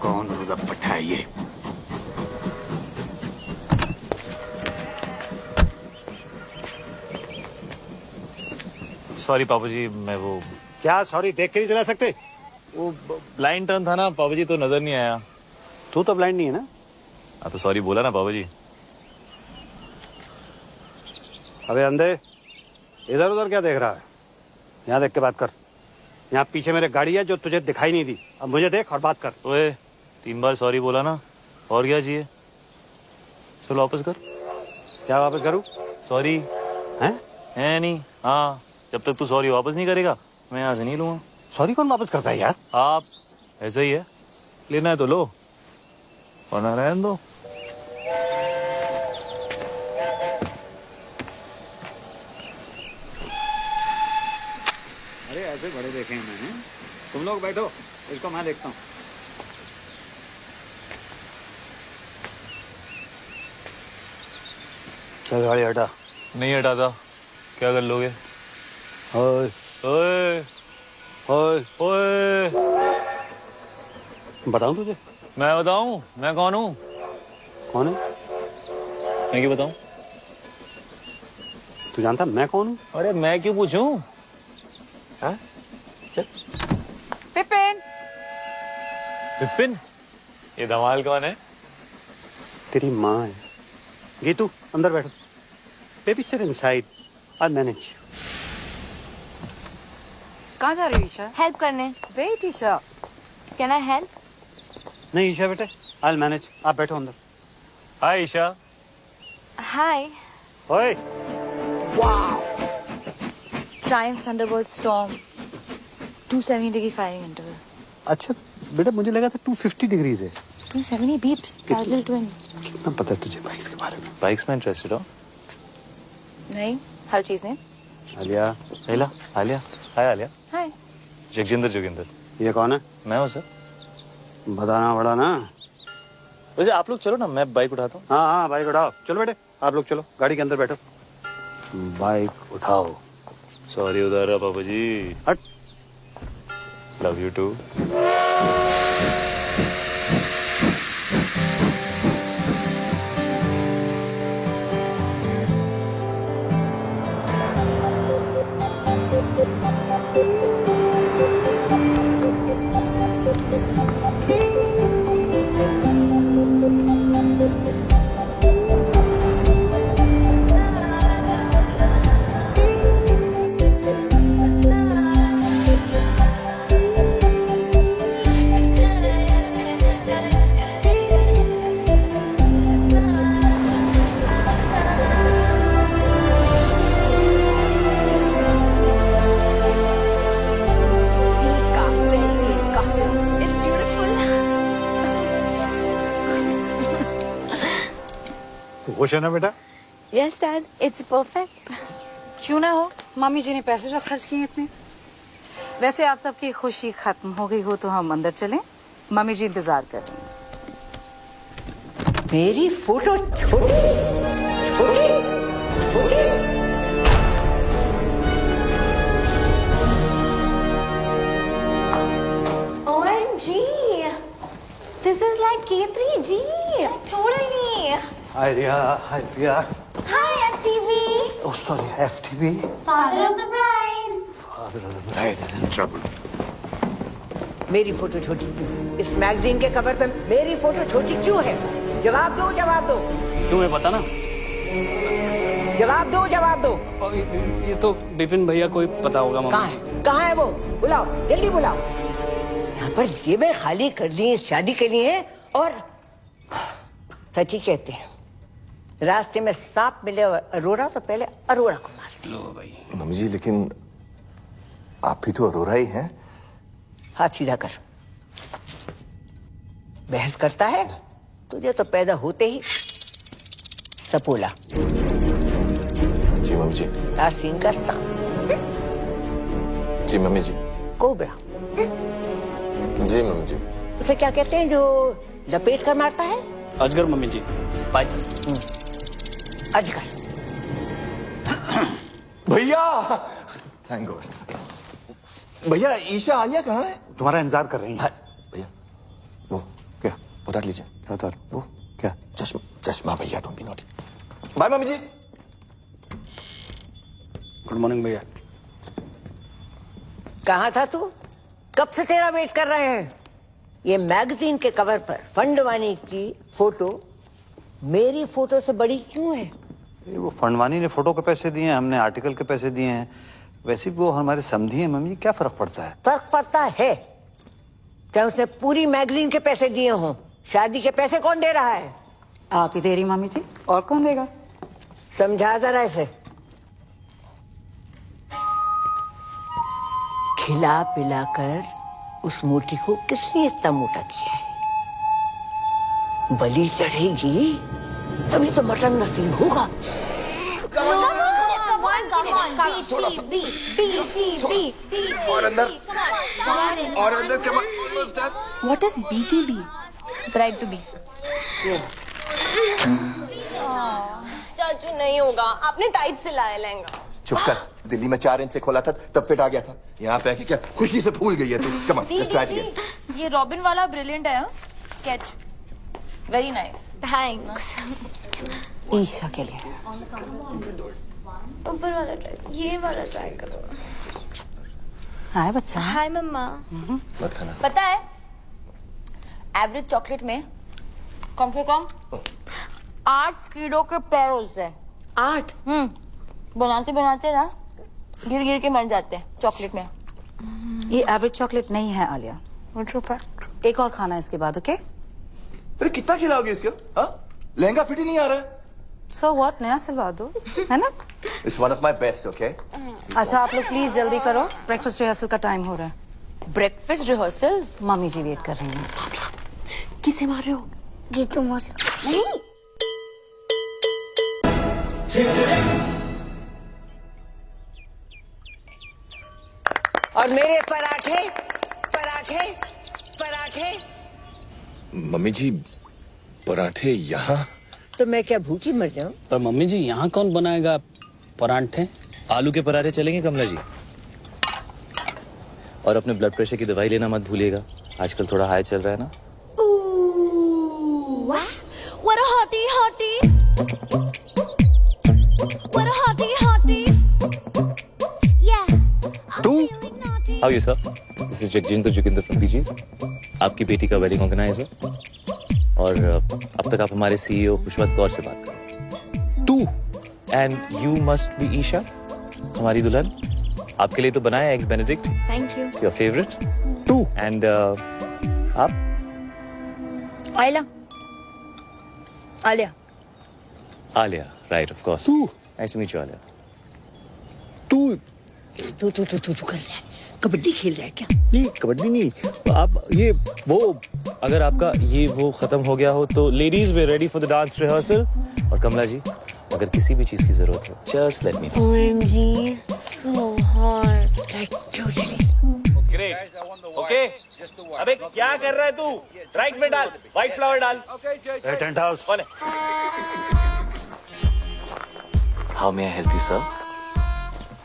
कौन रुदपट्टा है ये? सॉरी पापा जी, मैं वो क्या सॉरी देख के नहीं चला सकते? वो ब्लाइंड टर्न था ना पापा जी, तो नजर नहीं आया। तू तो ब्लाइंड नहीं है ना? हाँ तो सॉरी बोला ना पापा जी। अबे अंधे, इधर उधर क्या देख रहा है? यहाँ देख के बात कर। यहाँ पीछे मेरे गाड़ी है जो तुझे दिखाई नहीं दी। अब मुझे देख और बात कर। ओए 3 बार सॉरी बोला ना, और क्या चाहिए? चलो वापस कर। क्या वापस करूँ? सॉरी है नहीं। हाँ, जब तक तू सॉरी वापस नहीं करेगा मैं यहाँ से नहीं लूंगा। सॉरी कौन वापस करता है यार? आप ऐसा ही है, लेना है तो लो वरना रहने दो। अरे ऐसे बड़े देखे हैं मैंने। तुम लोग बैठो, इसको मैं देखता हूँ। चल गाड़ी हटा। नहीं हटाता, क्या कर लोगे? ओए ओए ओए, ओए, बताऊँ तुझे? मैं बताऊं मैं कौन हूँ? कौन है? मैं क्यों बताऊं? तू जानता मैं कौन हूँ? अरे मैं क्यों पूछूं? हाँ? चल। पिपिन, विपिन, ये धमाल कौन है? तेरी माँ है। गीतू अंदर बैठो। Baby sit inside, I manage. कहाँ जा रही हो ईशा? हेल्प करने। Wait Isha. Can I help? नहीं ईशा बेटे, आई मैनेज। आप बैठो अंदर। हाय ईशा। हाय। ओए Triumph Thunderbolt Storm 270 degree firing interval. अच्छा बेटा, मुझे लगा था 250 डिग्रीज है। 270 beeps. Parallel twin. कितना पता है तुझे बाइक्स के बारे में? बाइक्स में इंटरेस्टेड हो? नहीं, हर चीज में। आलिया, आलिया, आलिया, हाय आलिया। हाय। जगजिंदर जोगिंदर। ये कौन है? मैं हूँ सर। बताना पड़ा ना। वैसे आप लोग चलो ना, मैं बाइक उठाता हूँ। हाँ हाँ बाइक उठाओ। चलो बेटे आप लोग चलो, गाड़ी के अंदर बैठो। बाइक उठाओ। सॉरी उधर रहा पापा जी। हट। Love you too. It's beautiful. खुश है ना बेटा? Yes, Dad. It's perfect. क्यों ना हो, मम्मी जी ने पैसे जो खर्च किए इतने। वैसे आप सबकी खुशी खत्म हो गई हो तो हम अंदर चलें, मम्मी जी इंतजार कर रही हैं। मेरी फोटो छोटी छोटी छोटी। OMG. This is like K3G. Totally. Hi Riya, hi Riya. Hi, FTV. Oh sorry, FTV. Father of the bride. Father of the bride is in trouble. मेरी फोटो छोटी, इस मैगजीन के कवर पे मेरी फोटो छोटी क्यों है? जवाब दो, जवाब दो, क्यों है पता ना? जवाब दो, जवाब दो। और ये तो विपिन भैया को ही पता होगा कहाँ मामा जी। है? कहाँ है वो? बुलाओ, जल्दी बुलाओ। यहाँ पर जेबें खाली कर दी हैं शादी के लिए। और सच ही कहते हैं, रास्ते में सांप मिले और अरोरा तो पहले अरोरा को मार। लो भाई। मम्मी जी लेकिन आप भी तो अरोरा ही हैं। हाथ सीधा कर। बहस करता है? तुझे तो पैदा होते ही सपोला, जी मम्मी जी। तासीन का सांप, जी मम्मी जी। कोबरा। जी मम्मी जी। उसे क्या कहते हैं जो लपेट कर मारता है? अजगर मम्मी जी। पाइथन। अजगर। भैया थैंक गॉड। भैया ईशा आलिया कहाँ है? तुम्हारा इंतजार कर रही है। हाँ, भैया वो क्या उतार लीजिए। उतार वो क्या? चश्मा चश्मा भैया, don't be naughty. Bye mummy जी। गुड मॉर्निंग भैया। कहाँ था तू? कब से तेरा वेट कर रहे हैं। ये मैगजीन के कवर पर फंडवानी की फोटो मेरी फोटो से बड़ी क्यों है? ये वो फंडवानी ने फोटो के पैसे दिए हैं, हमने आर्टिकल के पैसे दिए हैं। वैसे भी वो हमारे समधी हैं मम्मी, क्या फर्क पड़ता है? फर्क पड़ता है। चाहे उसने पूरी मैगजीन के पैसे दिए हों, शादी के पैसे कौन दे रहा है? आप ही दे रही मामी जी, और कौन देगा? समझा जरा इसे। खिला पिलाकर उस मोटी को किसने इतना मोटा किया है? बलि चढ़ेगी तभी तो मटन नसीब होगा। और अंदर क्या? What is BTB? Bride to be. चाचू नहीं होगा, आपने टाइट से लाया लहंगा। चुप कर। दिल्ली में 4 इंच से खोला था तब फिट आ गया था। यहाँ पे आके क्या खुशी से फूल गई है तू। Come on, let's try again. ये रॉबिन वाला ब्रिलियंट है। Sketch very nice. Thanks. Isha के लिए। ऊपर वाला ट्राई, ये वाला ट्राई करो। हाय बच्चा। हाय मम्मा। मत खाना। पता है एवरेज चॉकलेट में कम से कम 8 किलो के पैर होते हैं। 8? बनाते बनाते ना गिर गिर के मर जाते हैं चॉकलेट में। ये एवरेज चॉकलेट नहीं है आलिया, एक और खाना इसके बाद, ओके? अरे कितना खिलाओगे इसको? हाँ, लहंगा फिट ही नहीं आ रहा है। सो व्हाट, नया सिलवा दो, है ना? It's one of my best, okay? अच्छा आप लोग प्लीज जल्दी करो, ब्रेकफास्ट रिहर्सल का टाइम हो रहा है। Breakfast rehearsals? मम्मी जी वेट कर रही हैं। किसे मार रहे हो? जीतू मौसी। नहीं। और मेरे पराठे पराठे पराठे। मम्मी जी पराठे यहाँ? तो मैं क्या भूखी मर जाऊं? पर मम्मी जी यहाँ कौन बनाएगा परांठे? आलू के पराठे चलेंगे कमला जी। और अपने ब्लड प्रेशर की दवाई लेना मत भूलिएगा, आजकल थोड़ा हाई चल रहा है ना। What a hottie hottie. What a hottie hottie. Yeah. तू? How are you sir? This is Jagjinder Joginder from BG's. आपकी बेटी का वेडिंग ऑर्गेनाइजर। और अब तक आप हमारे CEO खुशवंत कौर से बात करें। तू? And you must be Isha, हमारी दुल्हन। आपके लिए तो बनाया eggs Benedict. Thank you. Your favorite? तू? And आप? आइला। Alia. Alia, right of course. तू? Nice to meet you, Alia. तू? तू कर रहा है? कबड्डी खेल रहा है क्या? नहीं, कबड्डी नहीं। आप ये वो अगर आपका ये वो खत्म हो गया हो तो ladies way ready for the dance rehearsal. और कमला जी अगर किसी भी चीज की जरूरत हो just let me know. OMG, so hot. Like totally. Great. Okay अबे क्या कर रहा है तू? राइट में डाल, व्हाइट फ्लावर डाल। Tent house. कौन है? How may I help you sir?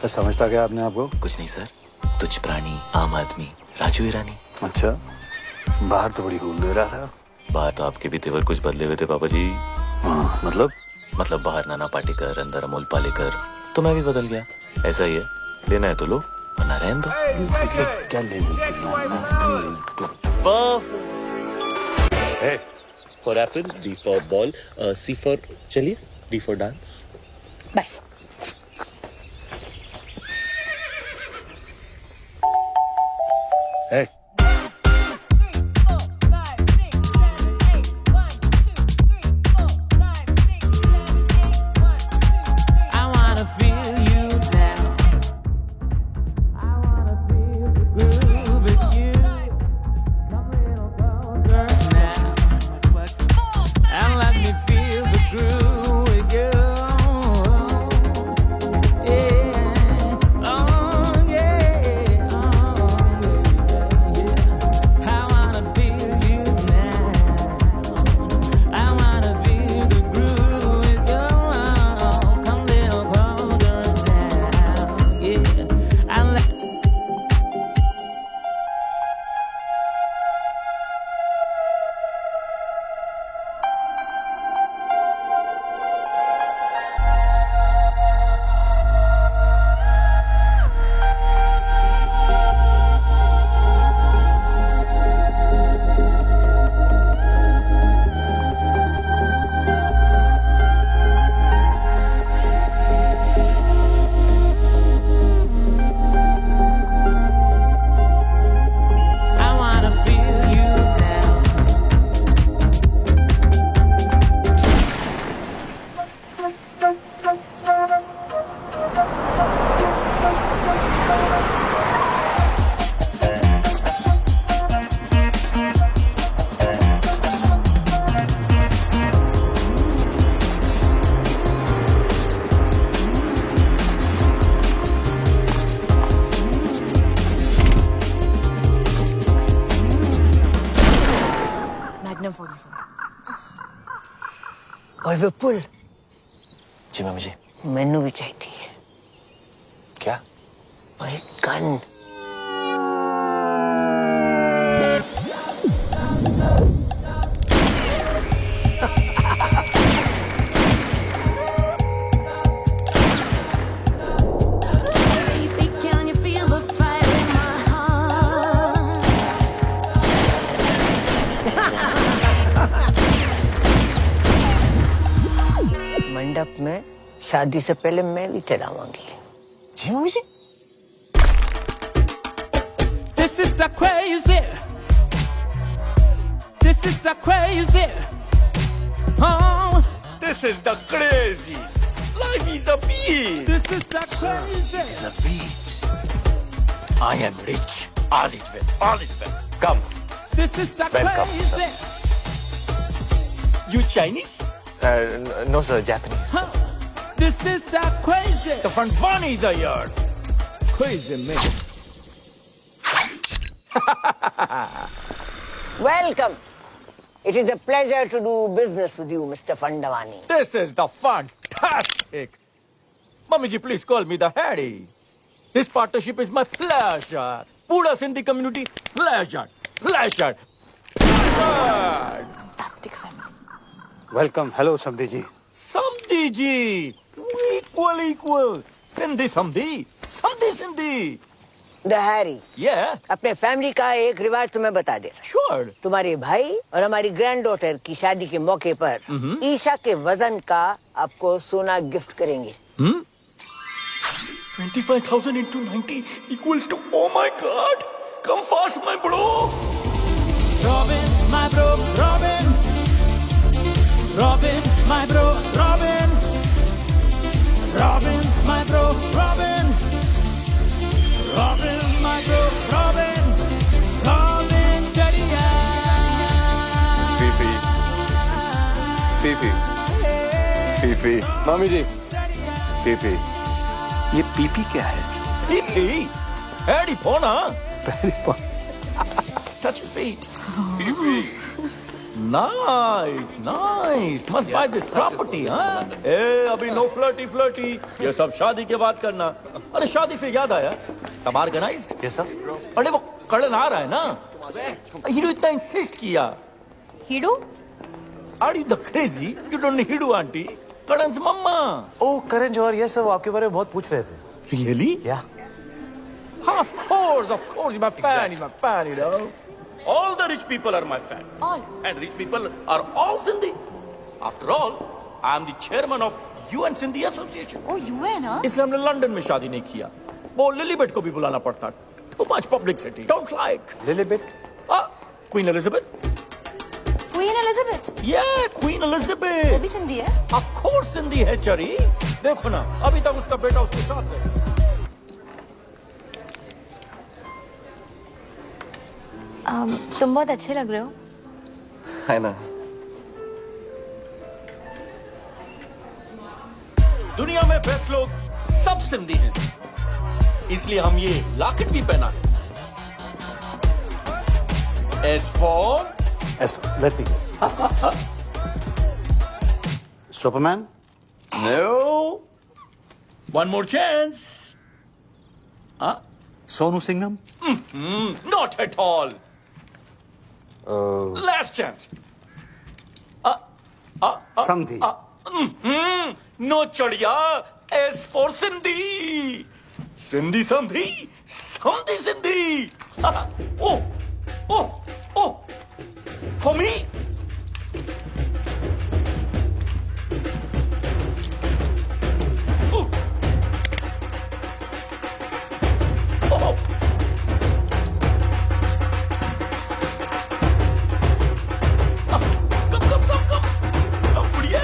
तो समझता क्या आपने आपको? कुछ नहीं सर, तुझ प्राणी आम आदमी राजू ईरानी। अच्छा, बाहर तो बड़ी कूल दे रहा था। बाहर तो आपके भी तेवर कुछ बदले हुए थे पापा जी। हाँ, मतलब बाहर नाना पाटेकर, अंदर अमोल पालेकर, तो मैं भी बदल गया। ऐसा ही है, लेना है तो लो वरना रहने दो। क्या लेने for apple, D for ball, C for चलिए, D for dance. Bye. Hey. ओए विपुल, जी मम्मी जी। मैनू भी चाहिए है क्या? ओए gun. Baby, can you feel the fire in my heart? मंडप में शादी से पहले मैं भी चलाऊंगी। जी mummy ji. This is the crazy. This is the crazy. Oh, This is the crazy. Life is a beach. this is the crazy. It's a beach. I am rich. All is well. All is well. Come. This is the Welcome, crazy. You Chinese? No sir, Japanese. This is the crazy. The front one is a yard. Crazy man. Welcome. It is a pleasure to do business with you, Mr. Fandavani. This is the fantastic. Mummy ji, please call me the Harry. This partnership is my pleasure. Pura Sindhi community, pleasure. Pleasure. Fantastic family. Welcome. Hello समधी जी। Samdhi ji. Equal. Sindhi Samdhi. Samdhi Sindhi. The Harry. Yeah, अपने family का एक रिवाज तुम्हें बता दे रहा sure. हूं। तुम्हारे भाई और हमारी ग्रैंड डॉटर की शादी के मौके पर ईशा के वजन का आपको सोना गिफ्ट करेंगे। 25,000 into 90 equals to, oh my god. Come fast, my bro. Robin, my bro, Robin. Robin, my bro, Robin. Robin, my bro, Robin. Robin, my bro, Robin. Robin, Jadiya. PP मामी जी पीपी ये PP क्या है? Pee. Harry Pona. Touch your feet. Nice. Must buy this property, huh? ए, अभी no flirty. ये सब शादी के बाद करना। अरे शादी से याद आया, सब ऑर्गेनाइज्ड? Yes sir. अरे वो कड़न आ रहा है ना? हीरो इतना इंसिस्ट किया। Hidu? Are you the crazy? You don't need Hidu auntie. कड़न से मम्मा। Oh Karan Johar, yes sir, वो आपके बारे में बहुत पूछ रहे थे। Really? Yeah. Of course, he's my fan, you know. All the rich people are my fan. All. And rich people are all Sindhi. After all, I am the chairman of UN Sindhi Association. Oh, UN, huh? इसलिए हमने London में शादी नहीं किया। वो लिलीबेट को भी बुलाना पड़ता। Too much publicity. Don't like. लिलीबेट? Queen Elizabeth? Queen Elizabeth. Yeah, Queen वो Elizabeth. भी सिंधी है? Of course Sindhi है चरी। देखो ना, अभी तक उसका बेटा उसके साथ है। तुम बहुत अच्छे लग रहे हो। है ना। दुनिया में बेस्ट लोग सब सिंधी हैं, इसलिए हम ये लॉकेट भी पहना है। S for let me guess. Superman? no. One more chance. Sonu Singham? Not at all. Last chance. समधी? No चढ़िया. S for Sindhi. Sindhi Samdhi. Samdhi Sindhi. Oh. For me? Oh. Come, बढ़िया।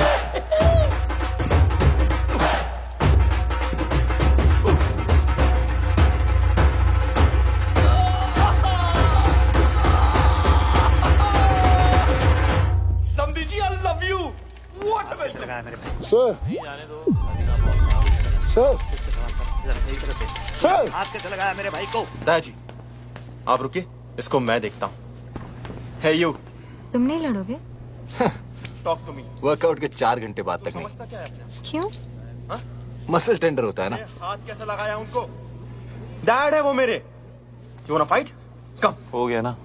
Samdhi ji, I love you. What a message. Sir sir हाथ कैसे लगाया मेरे भाई को? दादाजी आप रुकिए, इसको मैं देखता हूँ। है यू तुम नहीं लड़ोगे? Talk to me. वर्कआउट के 4 घंटे बाद तक नहीं। समझता क्या है अपने? क्यों? मसल टेंडर होता है ना। हाथ कैसे लगाया उनको? डैड है वो मेरे। You wanna fight? कम। हो गया ना,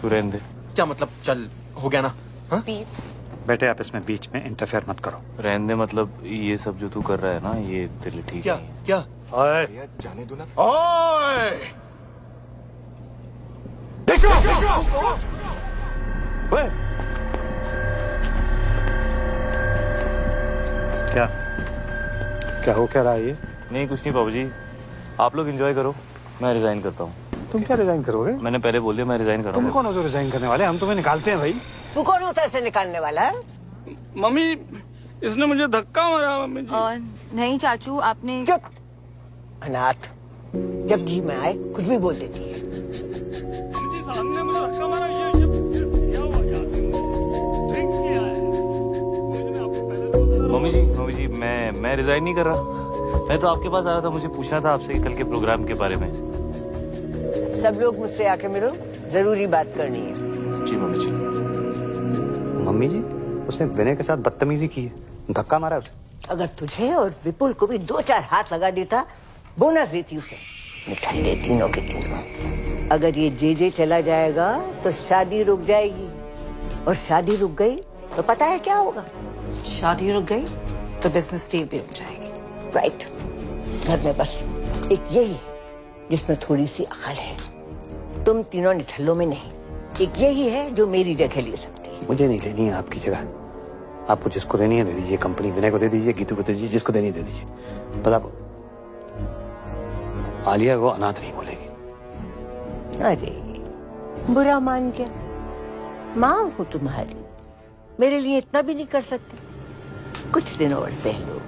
तू रहने दे। क्या मतलब चल हो गया ना? हाँ? पीप्स बेटे आप इसमें बीच में इंटरफेयर मत करो। रहने दे मतलब ये सब जो तू कर रहा है ना, ये तेरे लिए ठीक क्या नहीं है। क्या? ओए भैया जाने दो ना। ओए! ओए! क्या क्या हो क्या रहा है ये? नहीं कुछ नहीं बाबू जी, आप लोग एंजॉय करो, मैं रिजाइन करता हूँ। तुम क्या रिजाइन करोगे? मैंने पहले बोल दिया मैं रिजाइन कर रहा तुम हूँ। कौन हो जो रिजाइन करने वाले? हम तुम्हें निकालते हैं भाई। तू कौन होता है इसे निकालने वाला है? मम्मी इसने मुझे धक्का मारा मम्मी जी। नहीं चाचू, आपने चुप अनाथ, जब जी में आए कुछ भी बोल देती है। जी साहब ने मुझे धक्का मारा। ये क्या हुआ यार? ड्रिंक्स किया है। मैंने आपको पहले से बोला। मम्मी जी मैं रिजाइन नहीं कर रहा। मैं तो आपके पास आ रहा था, मुझे पूछना था आपसे कल के प्रोग्राम के बारे में। सब लोग मुझसे आके मिलो, जरूरी बात करनी है। जी मम्मी जी। मम्मी जी उसने विनय के साथ बदतमीजी की है, धक्का मारा उसे। अगर तुझे और विपुल को भी 2-4 हाथ लगा देता, बोनस देती उसे। निठल्ले तीनों के तीनों। अगर ये जे चला जाएगा तो शादी रुक जाएगी, और शादी रुक गई तो पता है क्या होगा? शादी रुक गई तो बिजनेस डील भी रुक जाएगी। राइट। घर में बस एक यही है जिसमें थोड़ी सी अकल है। तुम तीनों निठल्लों में नहीं। एक यही है जो मेरी जगह ले सकती है। मुझे नहीं लेनी है आपकी जगह। आपको जिसको देनी है दे दीजिए, कंपनी विनय को दे दीजिए, गीतू को दे दीजिए, जिसको देनी है दे दीजिए। बता आलिया को अनाथ नहीं बोलेगी। अरे बुरा मान गया। माँ हूं तुम्हारी, मेरे लिए इतना भी नहीं कर सकते? कुछ दिन और सह लो।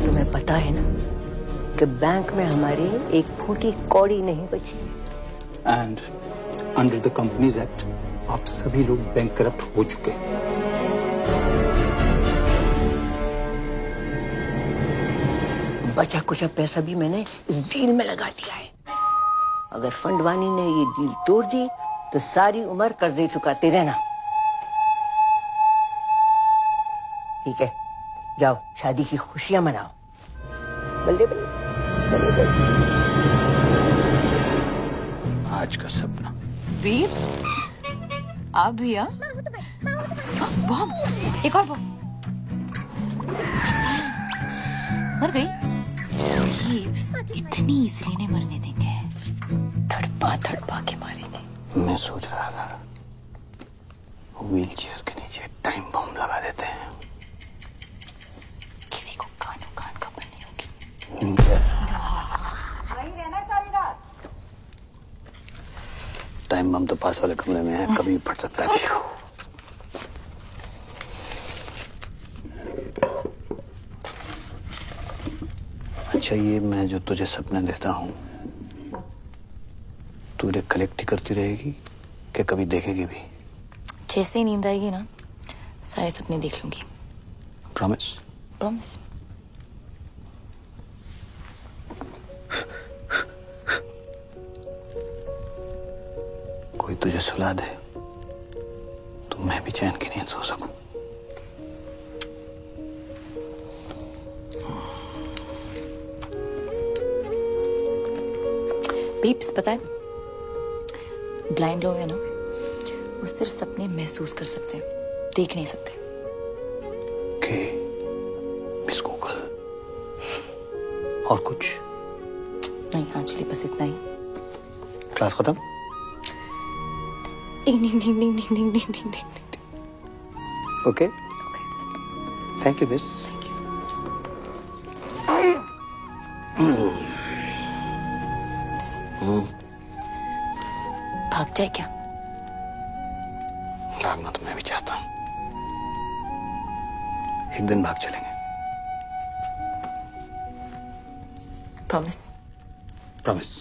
तुम्हें पता है ना कि बैंक में हमारे एक फूटी कौड़ी नहीं बची। And under the companies act आप सभी लोग बैंक करप्ट हो चुके हैं। बचा कुछ पैसा भी मैंने इस डील में लगा दिया है। अगर फंडवानी ने ये डील तोड़ दी तो सारी उम्र कर्जे चुकाते रहना। ठीक है, जाओ शादी की खुशियां मनाओ। बल्ले बल्ले बल्ले बल्ले। आज का सपना। पीप्स आप भी? बॉम्ब, एक और बॉम्ब। मर गई? पीप्स इतनी इजली नहीं मरने देंगे। थड़पा के मारेंगे। मैं सोच रहा था व्हील चेयर के नीचे टाइम बम लगा देते हैं। किसी को कानों कान खबर नहीं होगी। वहीं रहना सारी रात। टाइम बम तो पास वाले कमरे में है, कभी भी फट सकता है। अच्छा ये मैं जो तुझे सपने देता हूँ तू इन्हें कलेक्ट ही करती रहेगी कि कभी देखेगी भी? जैसे ही नींद आएगी ना, सारे सपने देख लूंगी। प्रॉमिस? प्रॉमिस। कोई तुझे सुला दे तो मैं भी चैन की नींद सो सकूं। पीप्स पता है, ब्लाइंड लोग हैं ना, वो सिर्फ सपने महसूस कर सकते हैं, देख नहीं सकते। के मिस गूगल और कुछ नहीं आंचली, बस इतना ही। क्लास खत्म? Okay thank you miss. भाग जाए क्या? भागना तो मैं भी चाहता हूँ। एक दिन भाग चलेंगे। प्रॉमिस? प्रॉमिस।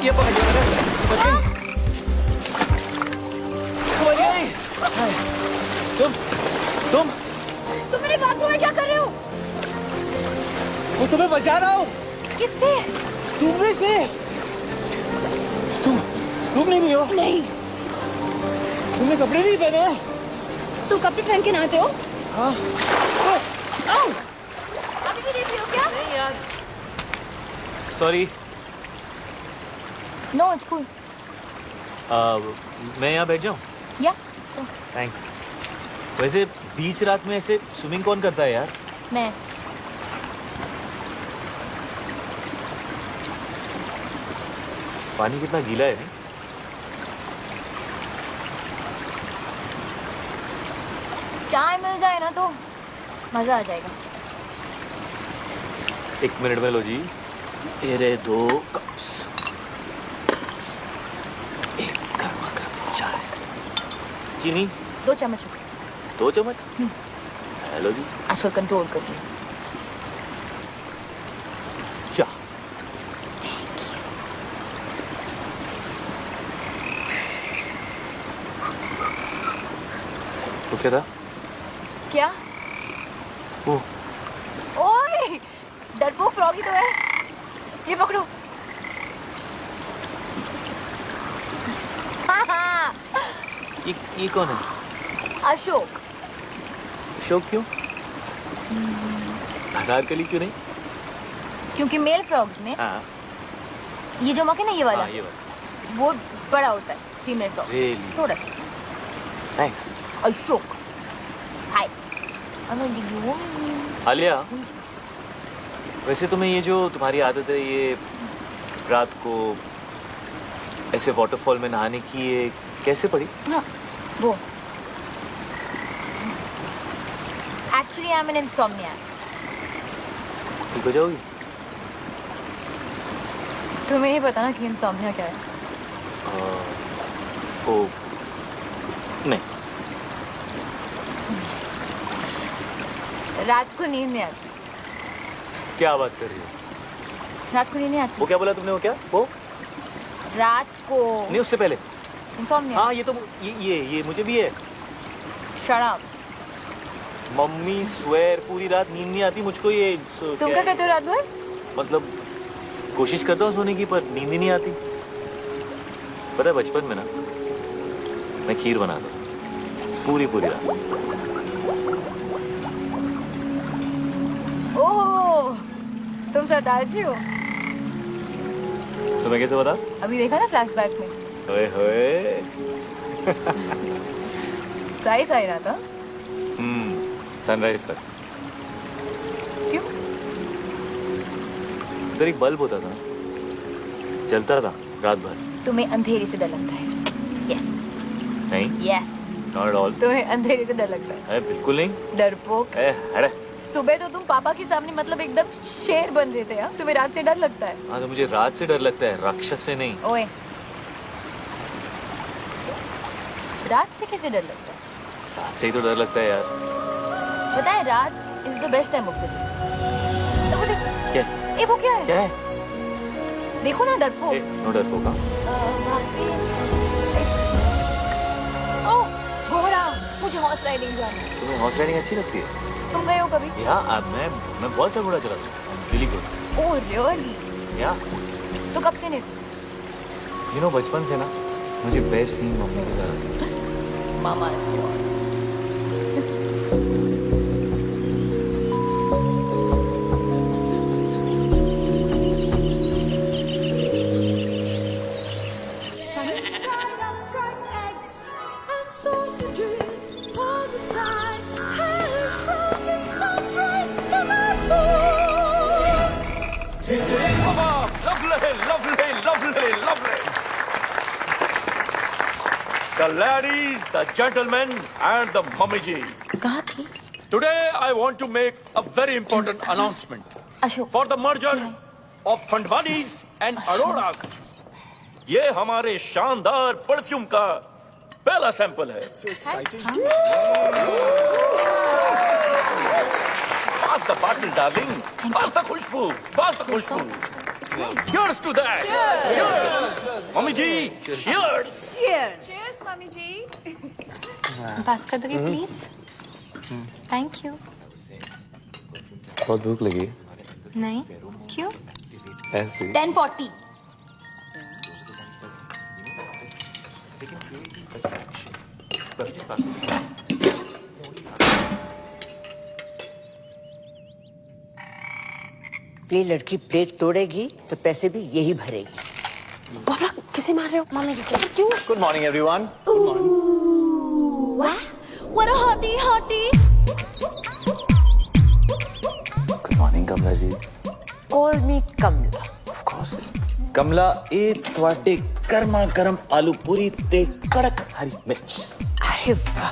ये पकड़ लिया मैंने। बच गई। तू बच गई। हाय। तुम तुम मेरे बाथरूम में क्या कर रहे हो? वो तुम्हें बचा रहा हूँ। किससे? तुमने से। तुम नहीं हो। नहीं। तुमने कपड़े नहीं पहने। तुम कपड़े पहन के नहाते हो? हाँ। अभी भी देख रही हो क्या? नहीं यार, सॉरी। No, it's cool. मैं यहाँ बैठ जाऊँ? या sure. थैंक्स। वैसे बीच रात में ऐसे स्विमिंग कौन करता है यार? मैं। पानी कितना गीला है नहीं? चाय मिल जाए ना तो मजा आ जाएगा। 1 मिनट में लो जी। ये रहे 2 कप्स। एक गर्मा गर्म चाय। चीनी 2 चम्मच। 2 चम्मच। हेलो जी। आजकल कंट्रोल कर रही हूँ। चाय। तो क्या था? क्या? वो ओए, डरपोक फ्रॉगी तो है। ये पकड़ो। ये कौन है? अशोक। अशोक क्यों? अनारकली क्यों नहीं? क्योंकि मेल फ्रॉग्स में हाँ ये जो मक है ना, ये वाला हाँ, ये वाला। वो बड़ा होता है फीमेल फ्रॉग से। Really? थोड़ा सा। नाइस। अशोक। हाय। आलिया, वैसे तुम्हें ये जो तुम्हारी आदत है, ये रात को ऐसे वाटरफॉल में नहाने की, ये कैसे पड़ी? हाँ, वो एक्चुअली आई एम एन इंसोम्नियाक। ठीक हो जाओगी? तुम्हें नहीं पता ना कि इंसोम्निया क्या है? ओ नहीं। रात को नींद नहीं आती। क्या बात कर रही हो? रात को नींद नहीं आती। वो क्या बोला तुमने? वो क्या? वो रात को नहीं, उससे पहले। इंसोम्निया। हाँ, ये तो ये मुझे भी है। शराब। मम्मी स्वेर पूरी रात नींद नहीं आती मुझको। ये तुम क्या कहते हो रात भर? मतलब कोशिश करता हूँ सोने की, पर नींद ही नहीं आती। पता है बचपन में ना मैं खीर बनाता पूरी रात। ओह, तुम सरदार जी हो। तुम्हें कैसे पता? अभी देखा ना फ्लैशबैक में। ओए होए। सही रहा था। सनराइज तक। क्यों? उधर एक बल्ब होता था, जलता था रात भर। तुम्हें अंधेरे से डर लगता है? यस। नहीं, यस। Not at all. तुम्हें अंधेरे से डर लगता है? बिल्कुल नहीं। डरपोक। अरे सुबह तो तुम पापा के सामने मतलब एकदम शेर बन रहे थे। यार तुम्हें रात से डर लगता है? हाँ, तो मुझे रात से डर लगता है, राक्षस से नहीं। ओए, रात से कैसे डर लगता है? रात से ही तो डर लगता है यार। पता है रात is the best time of the day. वो देखो। क्या? ए वो क्या है? क्या है? देखो ना डरपोक। नो डरपोक। ओह घोड़ा, मुझे हॉर्स राइडिंग जाना है। तुम्हें हॉर्स राइडिंग अच्छी लगती है? तुम गए हो कभी? या मैं बहुत अच्छा घोड़ा चलाता हूँ। Really good. Oh really? या तो कब से नहीं? यू नो, बचपन से ना मुझे बेस्ट नींद मम्मी के साथ आती है। मामा The ladies, the gentlemen, and the mummy ji. कहाँ थी? Today I want to make a very important announcement Ashok. for the merger of Fandwanis and Auroras. ये हमारे शानदार परफ्यूम का पहला सैंपल है। Pass the bottle, darling. Pass the Khushboo, pass the Khushboo. It's Cheers to that. Cheers. Mummy ji, cheers. Cheers, mummy ji. पास कर दोगे please? Thank you. बहुत भूख लगी नहीं, क्यों? ऐसे 10:40. ये लड़की प्लेट तोड़ेगी तो पैसे भी यही भरेगी। बाबा किसे मार रहे हो? मम्मी जी को। क्यों? Good morning everyone What a hottie, hottie. Good morning Kamala ji. Call me Kamala. Of course. Kamala ए ਤੁਹਾਡੇ गर्मा गर्म आलू पूरी ते कड़क हरी मिर्च। अरे वाह,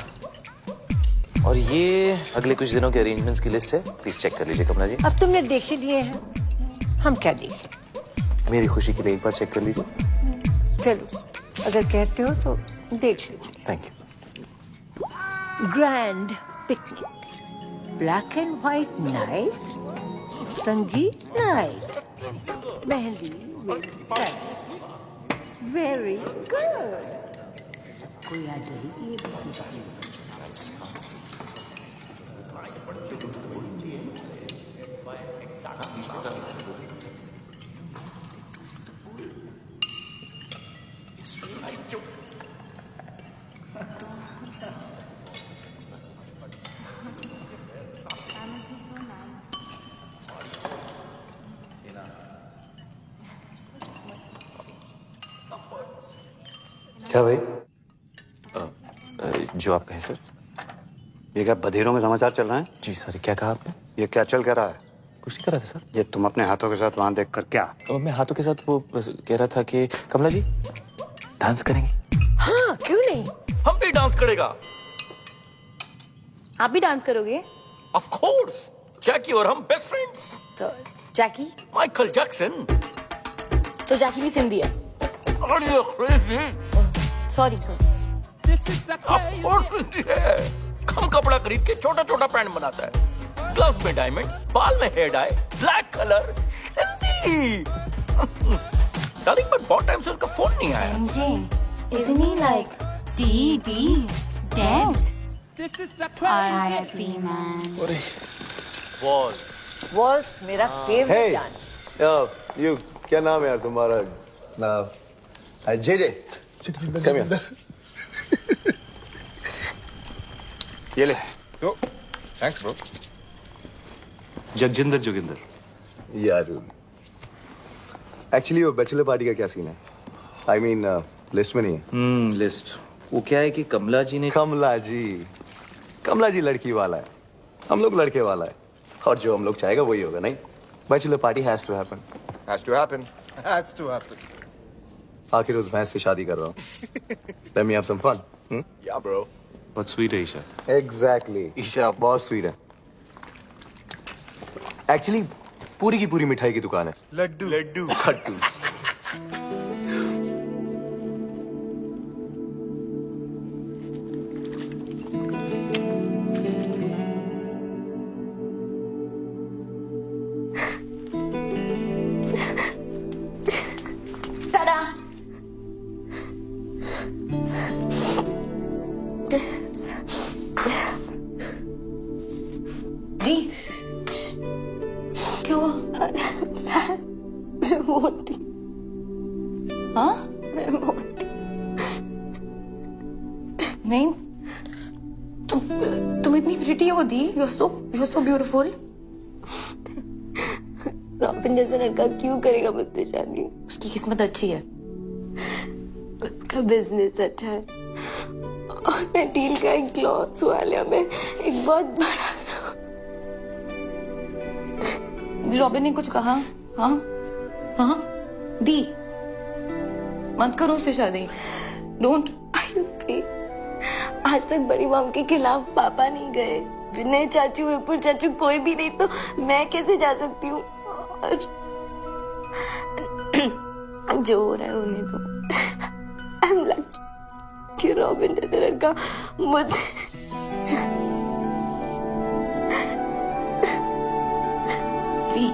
और ये अगले कुछ दिनों के अरेंजमेंट्स की लिस्ट है, प्लीज चेक कर लीजिए कमला जी। अब तुमने देख ही लिए हैं, हम क्या देखें? मेरी खुशी के लिए एक बार चेक कर लीजिए। चलो, अगर कहते हो तो देख लीजिए। Thank you. Grand picnic, black and white night, संगीत नाइट, मेहंदी वेरी गुड। सबको याद रहेगी ये business। क्या भाई, जो आप कहें सर। ये क्या बधीरों में समाचार चल रहे हैं? जी सर, क्या कहा आपने? ये क्या चल क्या रहा है? कुछ नहीं कर रहा था सर। ये तुम अपने हाथों के साथ वहां देख कर क्या? मैं हाथों के साथ वो कह रहा था कि कमला जी डांस करेंगे। हाँ, क्यों नहीं? हम भी डांस करेगा। आप भी डांस करोगे? Of course. जैकी और हम बेस्ट फ्रेंड्स। तो जैकी? Michael Jackson. तो जैकी भी सिंधी है। Are you crazy? Sorry sorry. Of course Sindhi है। कम कपड़ा खरीद के छोटा छोटा पैंट बनाता है, ग्लव्स में डायमंड, बाल में hair dye, black colour, Sindhi. Darling but बहुत टाइम से उसका फोन नहीं आया। MJ, isn't he like dead? R.I.P. man. Waltz मेरा फेवरेट डांस। यू क्या नाम है यार तुम्हारा? J J come here. ये ले। Thanks bro. जगजिंदर जोगिंदर। यार एक्चुअली वो बैचलर पार्टी का क्या सीन है? आई मीन लिस्ट में नहीं है। लिस्ट वो क्या है कि कमला जी ने कमला जी लड़की वाला है, हम लोग लड़के वाला है, और जो हम लोग चाहेगा वही होगा। नहीं, bachelor party has to happen. Has to happen. आखिर उस भैंस से शादी कर रहा हूँ। Let me have some fun. Yeah bro. बहुत स्वीट है ईशा। एग्जैक्टली, ईशा बहुत स्वीट है। एक्चुअली पूरी की पूरी मिठाई की दुकान है। लड्डू। Ta-da! दी क्यों? मैं मोटी। हाँ? मैं मोटी नहीं। तुम इतनी प्रिटी हो दी। You're so beautiful. रॉबिन जैसा लड़का क्यों करेगा मुझसे शादी? उसकी किस्मत अच्छी है। उसका बिजनेस अच्छा है और मैं डील का एक क्लॉथ्स वाले में एक बहुत बड़ा। रॉबिन ने कुछ कहा? हाँ हाँ दी मत करो उससे शादी। डोंट। आज तक बड़ी मॉम के खिलाफ पापा नहीं गए, विनय चाचू, विपुल चाचू, कोई भी नहीं, तो मैं कैसे जा सकती हूँ? और जो हो रहा है होने दो। आई एम लकी कि रॉबिन जैसा लड़का मुझे दी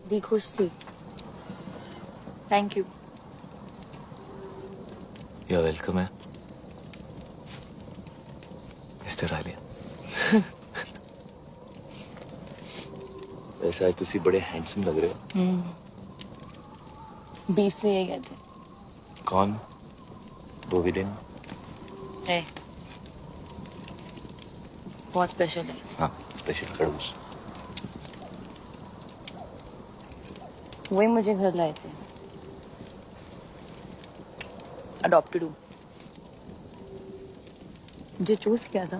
दी खुश थी। Thank you. You're welcome है मिस्टर आलिया। वैसे आज तुसी बड़े हैंडसम लग रहे हो। बीफ से यही कहते कौन? वो भी दिन है, बहुत स्पेशल है। हाँ स्पेशल खड़ूस। वही मुझे घर लाए थे। अडॉप्टेड हूँ। जो चूज किया था,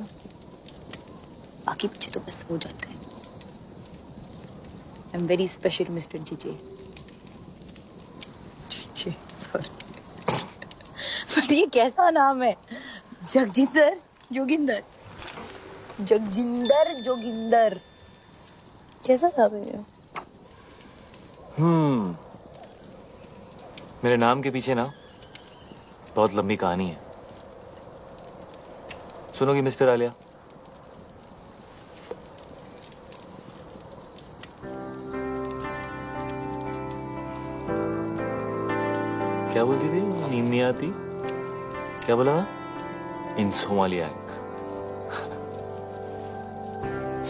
बाकी बच्चे तो बस हो जाते हैं। I am very special mister GJ. GJ sorry. But ये कैसा नाम है? जगजिंदर जोगिंदर। जगजिंदर जोगिंदर कैसा नाम है ये? मेरे नाम के पीछे ना बहुत लंबी कहानी है। सुनोगी मिस्टर आलिया? क्या बोलती थी? नींद नहीं आती? क्या बोला? इंसोमालियाक।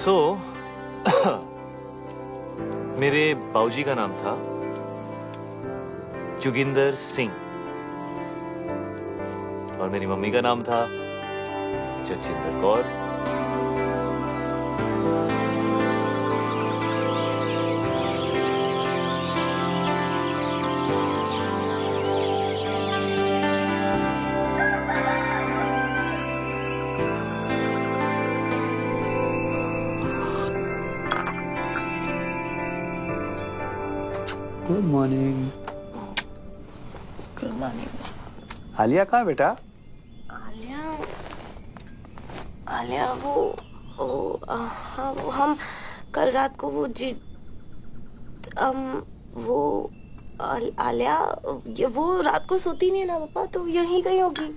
सो मेरे बाऊजी का नाम था जोगिंदर सिंह और मेरी मम्मी का नाम था Jagjinder Kaur. Good morning. Good morning. Alia कहाँ बेटा? आलिया हाँ वो हम कल रात को आलिया वो रात को सोती नहीं है ना पापा, तो यहीं कहीं होगी।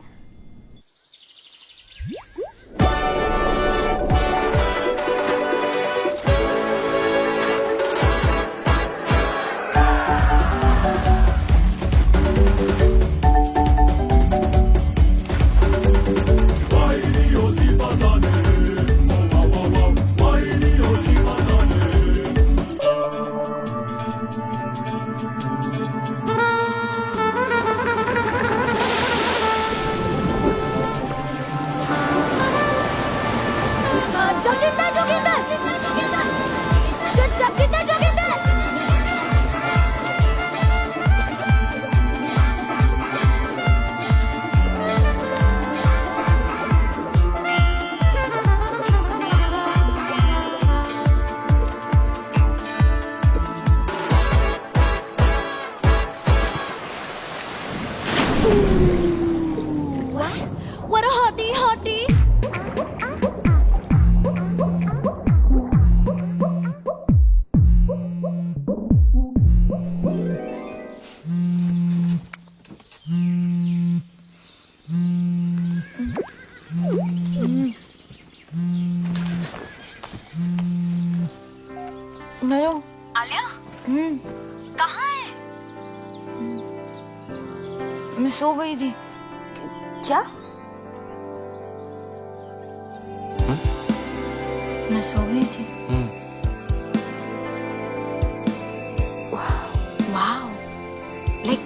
What a hottie, hottie. Hello Alia कहाँ है? मैं सो गई थी। क्या? मैं सो गई थी। वाओ लाइक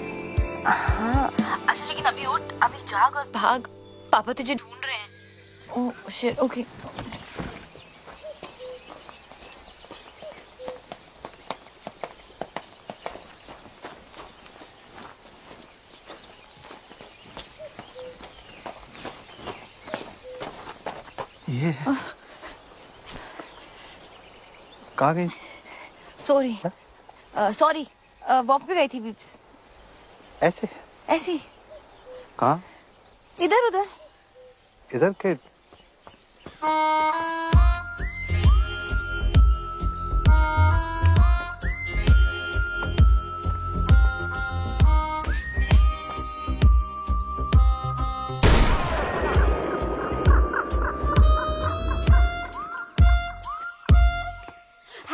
हाँ अच्छा लेकिन अभी उठ, अभी जाग और भाग, पापा तुझे ढूंढ रहे हैं। Oh shit okay. ये कहाँ गई? सॉरी सॉरी वॉक पे गई थी बीप्स। ऐसे? ऐसी कहाँ? इधर उधर। इधर के?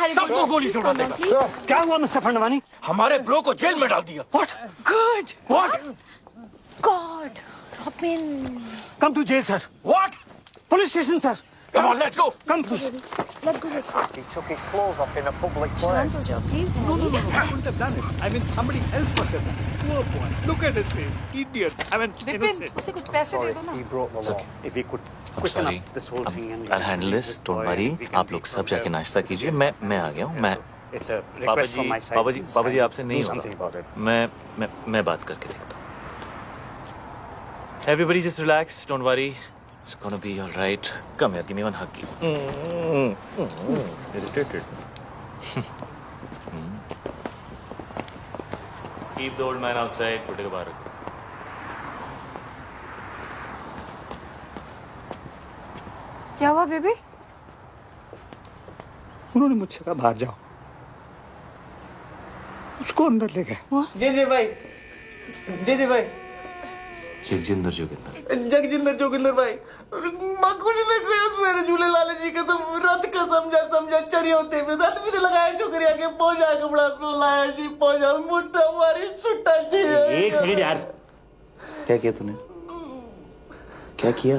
सबको गोली से उड़ा देगा। क्या हुआ मिस्टर फंडवानी? हमारे ब्रो को जेल में डाल दिया। What? Good What? God robin Come to jail, sir. What? Police station, sir. Come on, let's go. Come, please. Let's go He took his clothes off in a public शांत हो जाओ please No, he wouldn't have done it. I mean, somebody else must have done it. Poor boy. Look at his face. Idiot. I mean, Vipin innocent. उसे कुछ पैसे दे दो ना He broke the law. If we could I'm quicken sorry. up this whole thing and I'll handle this. Don't worry. आप लोग सब जाके नाश्ता कीजिए। मैं आ गया हूँ। मैं It's a पापा request ji from my side. पापा जी आपसे नहीं Do something about होगा। it. मैं बात करके देखता हूँ। Everybody just relax. Don't worry. It's gonna be all right. Come here, give me one hug. Irritated. Keep the old man outside. Put it बाहर। क्या हुआ बेबी उन्होंने मुझसे कहा बाहर जाओ, उसको अंदर ले गए। जी भाई, जी भाई, जगजिंदर जोगिंदर। जगजिंदर जोगिंदर भाई, मां कुछ नहीं कही सवेरे झूले लाले जी के तो रात का समझा चरी होते हुए रात भी लगाया छोकरिया के पहुंचा कपड़ा लाया जी पहुंचा मुट्ठा मारी छुट्टा जी। एक सेकंड यार, क्या किया तूने? क्या किया?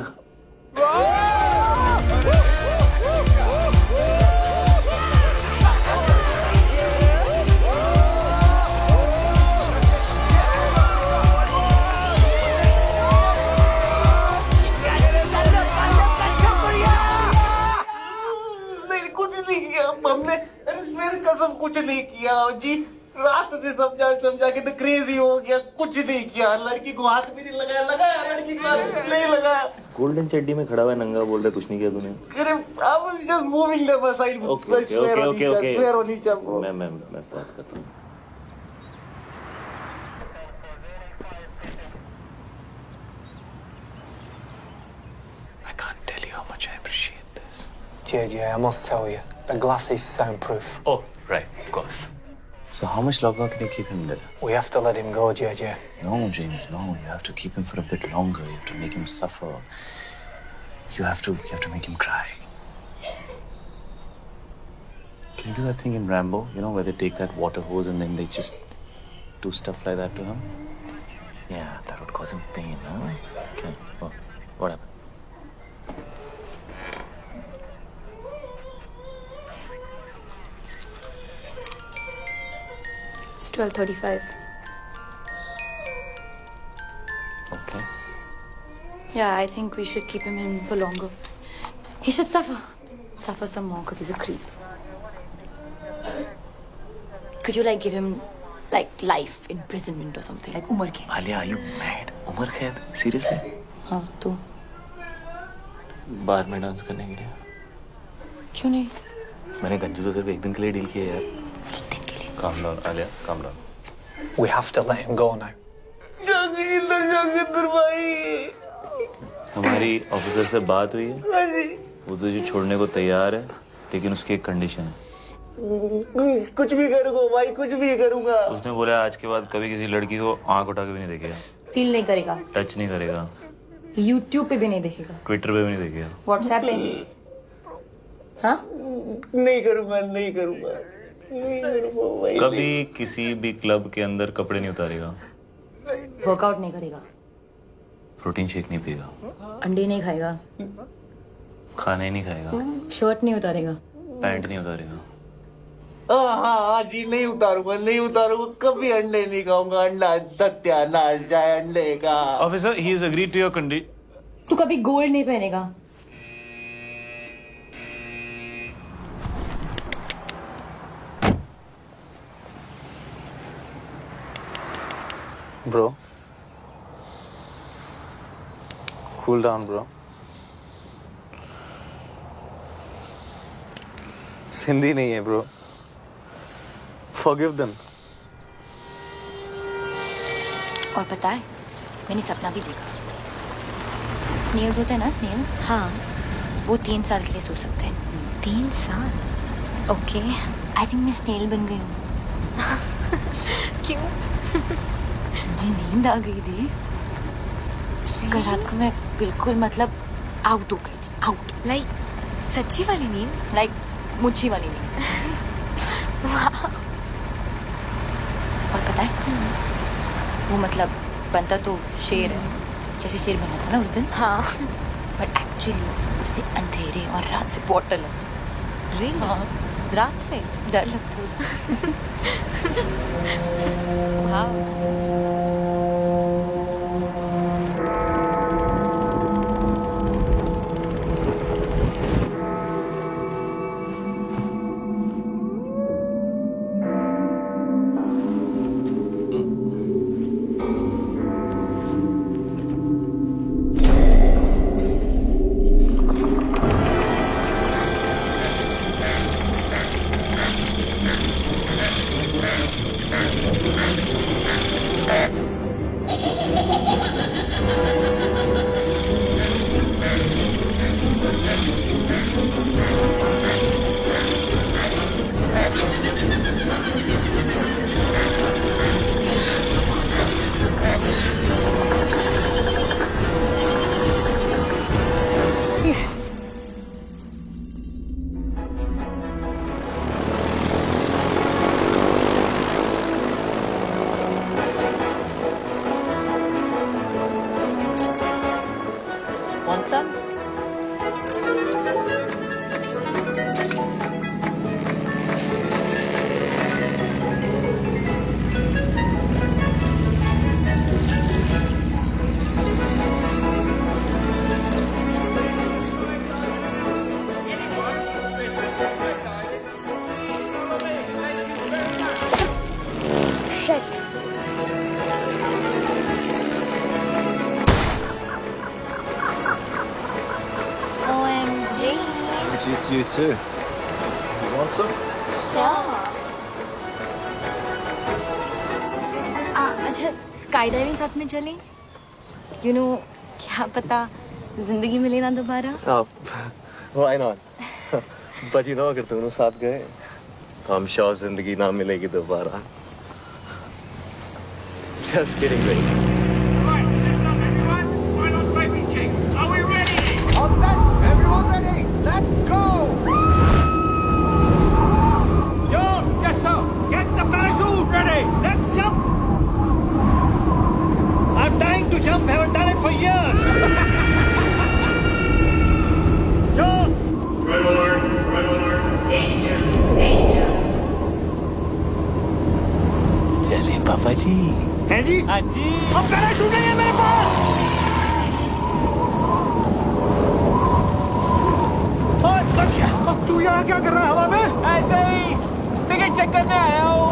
हमने फिर कसम कुछ नहीं किया जी, रात से समझा के तो क्रेजी हो गया, कुछ नहीं किया, लड़की को हाथ भी नहीं लगाया लड़की को हाथ नहीं लगाया। गोल्डन चड्डी में खड़ा हुआ नंगा बोल रहा कुछ नहीं किया तूने? I'm just moving them aside. Okay. Fair on each other. मैं बात करता हूँ। I can't tell you how much I appreciate this. JJ, I must tell you, the glass is soundproof. Oh, right, of course. So how much longer can you keep him there? We have to let him go, JJ. No, James, no. You have to keep him for a bit longer. You have to make him suffer. You have to make him cry. Can you do that thing in Rambo? You know, where they take that water hose and then they just do stuff like that to him? Yeah, that would cause him pain, huh? Okay. Oh, what happened? It's 12:35. Okay. Yeah, I think we should keep him in for longer. He should suffer some more because he's a creep. Could you give him life imprisonment or something, like Umar Khaid? Alia, are you mad? Umar Khaid? Seriously? हाँ तो बार में dance करने के लिए? क्यों नहीं? मैंने गंजू तो सिर्फ एक दिन के लिए डील किया यार। Calm down, Alia. Calm down. We have to let him go now. जगजिंदर भाई, हमारी ऑफिसर से बात हुई है। वो तुझे छोड़ने को तैयार है, लेकिन उसकी एक कंडीशन है। कुछ भी करूंगा भाई, कुछ भी करूंगा। उसने बोला आज के बाद कभी किसी लड़की को आंख उठा के भी नहीं देखेगा। फील नहीं करेगा। टच नहीं करेगा। YouTube पे भी नहीं देखेगा। ट्विटर पे भी नहीं देखेगा। WhatsApp पे? हाँ? नहीं करूंगा भाई। कभी किसी भी क्लब के अंदर कपड़े नहीं उतारेगा। वर्कआउट नहीं करेगा। प्रोटीन शेक नहीं पिएगा। अंडे नहीं खाएगा। खाना ही नहीं खाएगा। शर्ट नहीं उतारेगा। पैंट नहीं उतारेगा। हाँ जी, नहीं उतारूंगा, कभी अंडे नहीं खाऊंगा। अंडा सत्यानाश जाए अंडे का। Officer, he is agreed to your condition. तू कभी गोल्ड नहीं पहनेगा। Bro. Cool down, bro. Sindhi नहीं है, bro. Forgive them. और पता है, मैंने सपना भी देखा। स्नेल्स होते हैं ना, स्नेल्स? हाँ। वो 3 साल के लिए सो सकते हैं। 3 साल? ओके। आई थिंक मैं स्नेल बन गई हूँ। क्यों? मुझे नींद आ गई थी। कल रात को मैं बिल्कुल आउट हो गई थी। आउट। सच्ची वाली नींद? मुच्छी वाली नींद। और पता है वो मतलब बनता तो शेर है, जैसे शेर बना था ना उस दिन। हाँ बट एक्चुअली उसे अंधेरे और रात से बहुत डर लगता है। रियली रात से डर लगता है उसे। वाह कौन सा? OMG. It's you too. You want some? Sure. अच्छा स्काई डाइविंग साथ में चलें? यू नो क्या पता जिंदगी मिले ना दोबारा। Why not? But you know, अगर दोनों साथ गए तो I'm sure जिंदगी ना मिलेगी दोबारा. Just kidding, baby. Right, listen up, everyone. Final safety checks. Are we ready? All set. Everyone ready? Let's go. John! Yes, sir. Get the parachute ready. Let's jump. I'm dying to jump. Haven't done it for years. John! Red alert. Red alert. Danger. Danger. चले पापा जी। हैं जी? हाँ जी। अब parachute नहीं है मेरे पास। ओए, बच गया। अब तू यहाँ क्या कर रहा है हवा में? ऐसे ही टिकट चेक करने आया हूँ।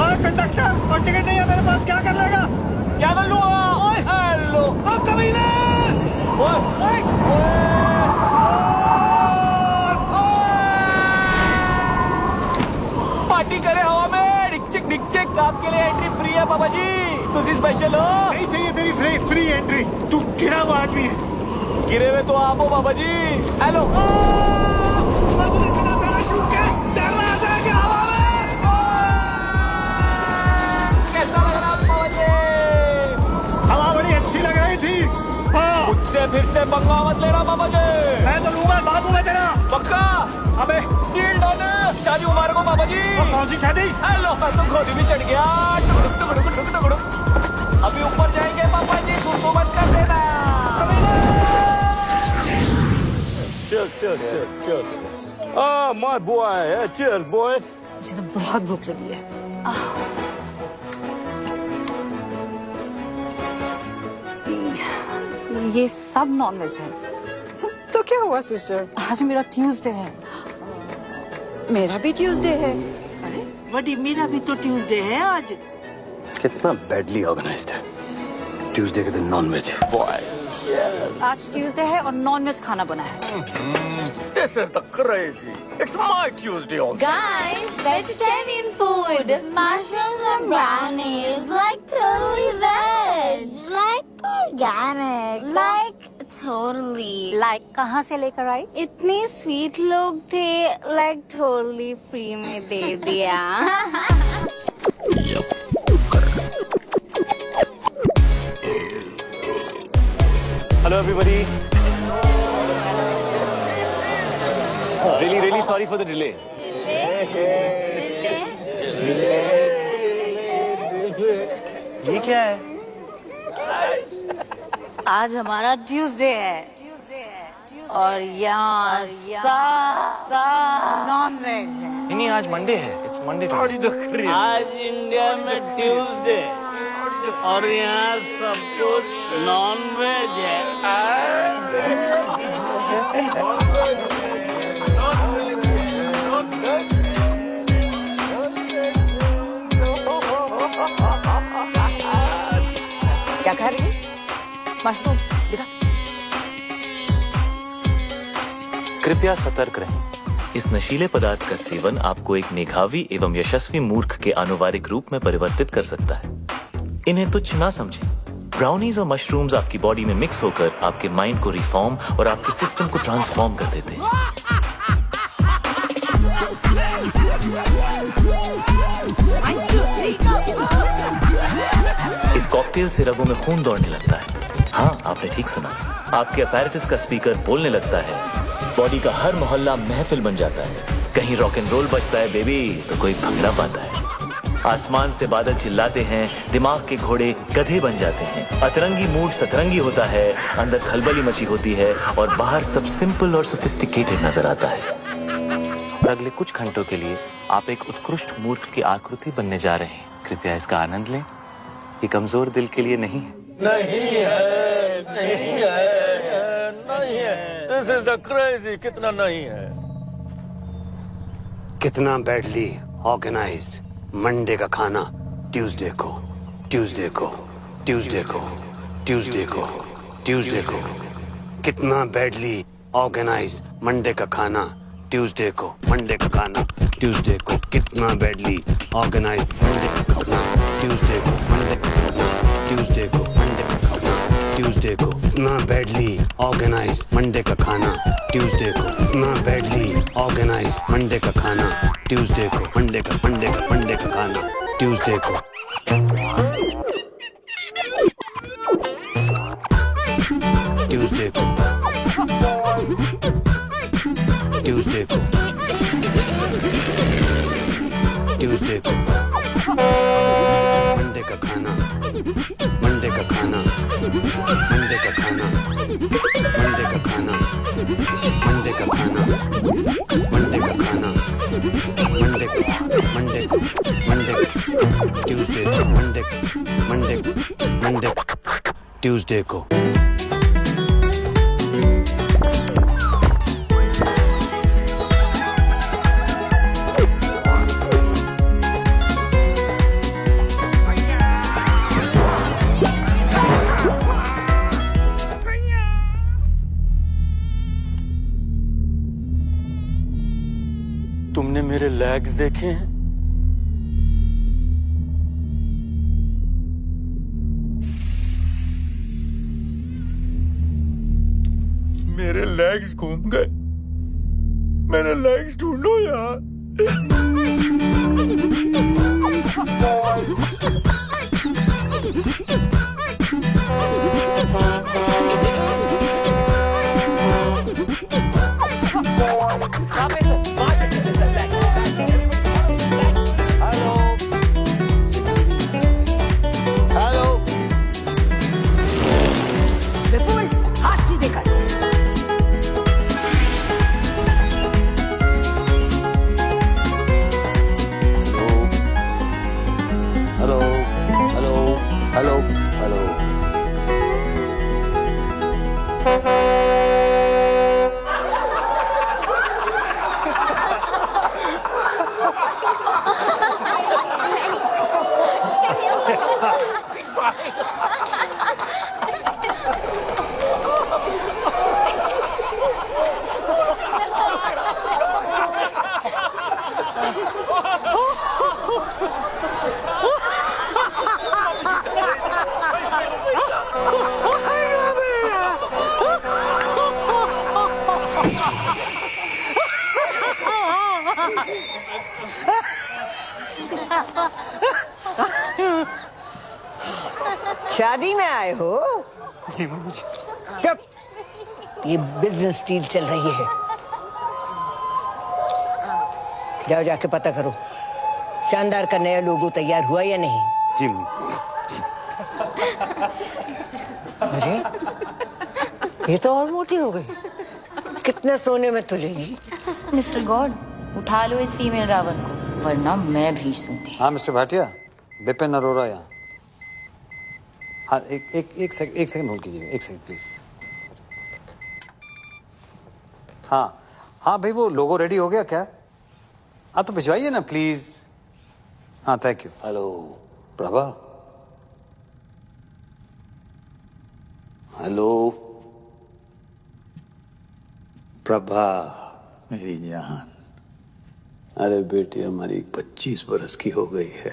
और कंडक्टर, और टिकट नहीं है मेरे पास, क्या कर लेगा? क्या कर लूँगा? हेलो। अब कमीने! पार्टी करे हवा में। डिक चिक आपके लिए एंट्री फ्री है पापा जी। तुसी स्पेशल हो। नहीं चाहिए तेरी फ्री एंट्री। तू गिरा हुआ आदमी है। गिरे हुए तो आप हो पापा जी। हेलो। पैराशूट के डर रहा था कि हवा में। कैसा लग रहा पापा जी? हवा बड़ी अच्छी लग रही थी। हाँ। मुझसे फिर से पंगा मत लेना पापा जी। मैं तो लूंगा, बाबू मैं तेरा। पक्का? अबे डील डन। शादी मुबारक हो पापा जी। कौन सी शादी? हेलो, मैं तो घोड़ी भी चढ़ गया। टुकड़ुक। अभी ऊपर जाएंगे पापा जी, सुसु मत कर देना। Cheers. Ah, my boy. Yeah, cheers, boy. मुझे तो बहुत भूख लगी है। ये सब नॉनवेज है। तो क्या हुआ सिस्टर? आज मेरा ट्यूसडे है। मेरा भी ट्यूसडे है। अरे बड़ी, मेरा भी तो ट्यूसडे है आज। कितना बैडली ऑर्गेनाइज्ड है। ट्यूसडे के दिन नॉनवेज। आज ट्यूसडे है और नॉनवेज खाना बना है। This is the crazy. It's my Tuesday also. Guys, vegetarian food. Mushrooms and brownies. Like totally veg. Like organic. Like totally. Like कहाँ से लेकर आई? इतने स्वीट लोग थे, like totally free में दे दिया। Hello everybody. Really sorry for the delay. ये क्या है? आज हमारा ट्यूसडे है और यहाँ नॉन वेज है। नहीं, आज मंडे है। It's Monday. आज इंडिया में ट्यूसडे और यहाँ सब कुछ नॉन वेज है। क्या खा रही है? मशरूम दिखा। कृपया सतर्क रहें। इस नशीले पदार्थ का सेवन आपको एक मेधावी एवं यशस्वी मूर्ख के आनुवारिक रूप में परिवर्तित कर सकता है। इन्हें तुच्छ ना समझें। ब्राउनीज और मशरूम्स आपकी बॉडी में मिक्स होकर आपके माइंड को रिफॉर्म और आपके सिस्टम को ट्रांसफॉर्म कर देते हैं। इस कॉकटेल से रगों में खून दौड़ने लगता है। हाँ, आपने ठीक सुना। आपके अपैरेटस का स्पीकर बोलने लगता है। बॉडी का हर मोहल्ला महफिल बन जाता है। कहीं रॉक एंड रोल बजता है बेबी तो कोई भंगड़ा पाता है। आसमान से बादल चिल्लाते हैं, दिमाग के घोड़े गधे बन जाते हैं। अतरंगी मूड सतरंगी होता है, अंदर खलबली मची होती है और बाहर सब सिंपल और सोफिस्टिकेटेड नजर आता है। और अगले कुछ घंटों के लिए आप एक उत्कृष्ट मूर्ख की आकृति बनने जा रहे हैं। कृपया इसका आनंद लें। ये कमजोर दिल के लिए नहीं है। नहीं है। This is the crazy. कितना नहीं है? कितना बैडली ऑर्गेनाइज्ड। मंडे का खाना ट्यूसडे को, ट्यूसडे को, ट्यूसडे को, ट्यूसडे को, ट्यूसडे को। कितना बैडली ऑर्गेनाइज्ड मंडे का खाना ट्यूसडे को, मंडे का खाना ट्यूसडे को। कितना बैडली ऑर्गेनाइज्ड मंडे का खाना ट्यूसडे को, मंडे का खाना ट्यूसडे को, मंडे का खाना ट्यूसडे को। कितना बैडली ऑर्गेनाइज्ड मंडे का खाना ट्यूसडे को। कितना बैडली ऑर्गेनाइज्ड मंडे का खाना ट्यूसडे को, मंडे का खाना ट्यूसडे को। ट्यूसडे को, ट्यूसडे को, ट्यूसडे को। मंडे का खाना, मंडे का खाना, मंडे का खाना, मंडे का खाना, मंडे का खाना, मंडे का खाना, Monday Monday Monday Tuesday, Monday Monday Monday Tuesday को। तुमने मेरे लेग्स देखे हैं? मेरे लेग्स घूम गए। मेरे लेग्स ढूंढो यार। विपुल, हाथ सीधे कर। Hello hello hello hello. शादी में आए हो? जी मम्मी जी। चुप। ये बिजनेस डील चल रही है। जाओ जाके पता करो शानदार का नया लोगो तैयार हुआ या नहीं? जी। अरे ये तो और मोटी हो गई। कितने सोने में तुलेगी? मिस्टर गॉड, उठा लो इस फीमेल रावण को, वरना मैं भेज दूंगी। हाँ मिस्टर भाटिया, बिपिन अरोरा यहाँ। हाँ एक सेकंड होल्ड कीजिए, एक सेकंड प्लीज। हाँ भाई, वो लोगो रेडी हो गया क्या? हाँ तो भिजवाइए ना प्लीज। हाँ thank you. Hello Prabha. Hello Prabha मेरी जान। अरे बेटी हमारी 25 बरस की हो गई है,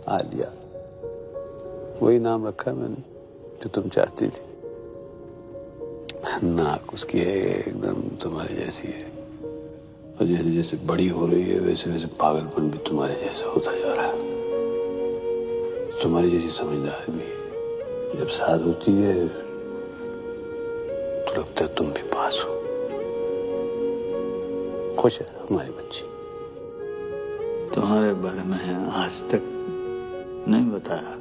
आलिया। वही नाम रखा मैंने जो तुम चाहती थी। नाक उसकी है एकदम तुम्हारी जैसी है, और जैसे जैसे बड़ी हो रही है वैसे वैसे पागलपन भी तुम्हारे जैसा होता जा रहा है। तुम्हारी जैसी समझदार भी है। जब साथ होती है तो लगता है तुम भी पास हो। खुश है हमारी बच्ची। तुम्हारे बारे में आज तक नहीं बताया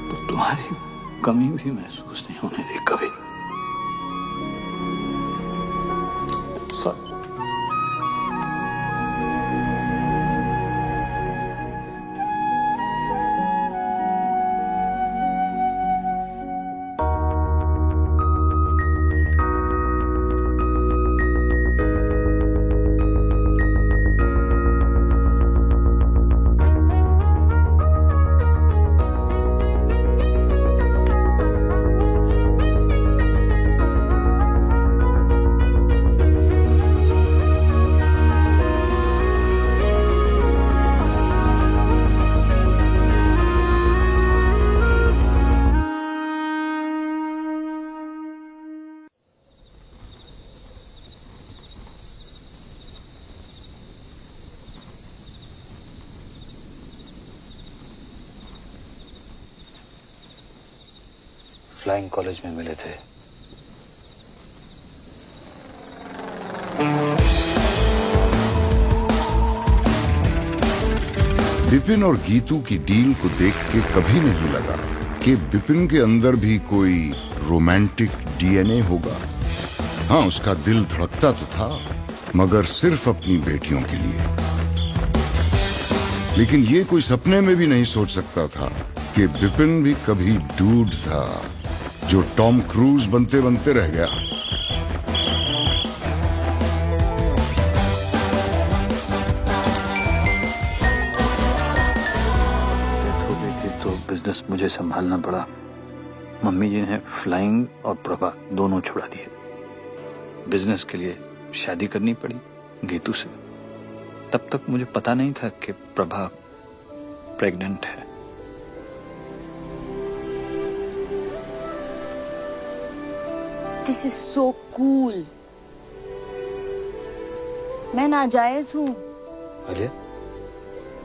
तो तुम्हारी कमी भी महसूस नहीं होने दी कभी। फ्लाइंग कॉलेज में मिले थे। बिपिन और गीतू की डील को देख के कभी नहीं लगा कि बिपिन के अंदर भी कोई रोमांटिक डीएनए होगा। हाँ, उसका दिल धड़कता तो था, मगर सिर्फ अपनी बेटियों के लिए। लेकिन ये कोई सपने में भी नहीं सोच सकता था कि बिपिन भी कभी डूड था जो टॉम क्रूज बनते बनते रह गया। बिजनेस मुझे संभालना पड़ा। मम्मी जी ने फ्लाइंग और प्रभा दोनों छुड़ा दिए। बिजनेस के लिए शादी करनी पड़ी गीतू से। तब तक मुझे पता नहीं था कि प्रभा प्रेग्नेंट है। This is so cool. मैं नाजायज हूँ।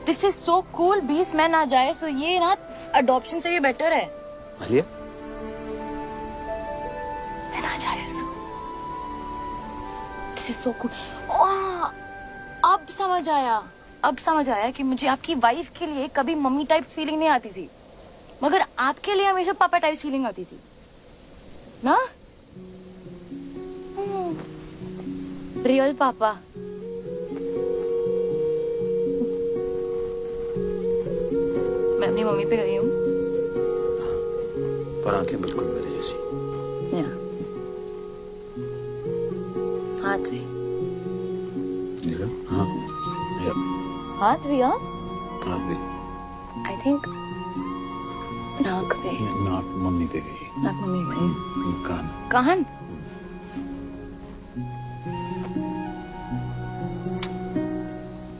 दिस इज सो कूल बीस। मैं नाजायज हूँ। ये ना अडॉप्शन से भी बेटर है। आलिया, मैं नाजायज हूँ। This is so cool. अब समझ आया। अब समझ आया कि मुझे आपकी वाइफ के लिए कभी मम्मी टाइप फीलिंग नहीं आती थी, मगर आपके लिए हमेशा पापा टाइप फीलिंग आती थी ना। रियल पापा। मैं अपनी मम्मी पे गई हूँ। पर आंखें बिल्कुल मेरी जैसी। हाथ भी। हाँ, हाथ भी। हाँ, हाथ भी। आई थिंक नाक पे। नाक मम्मी पे गई। नाक मम्मी पे। कान। कान।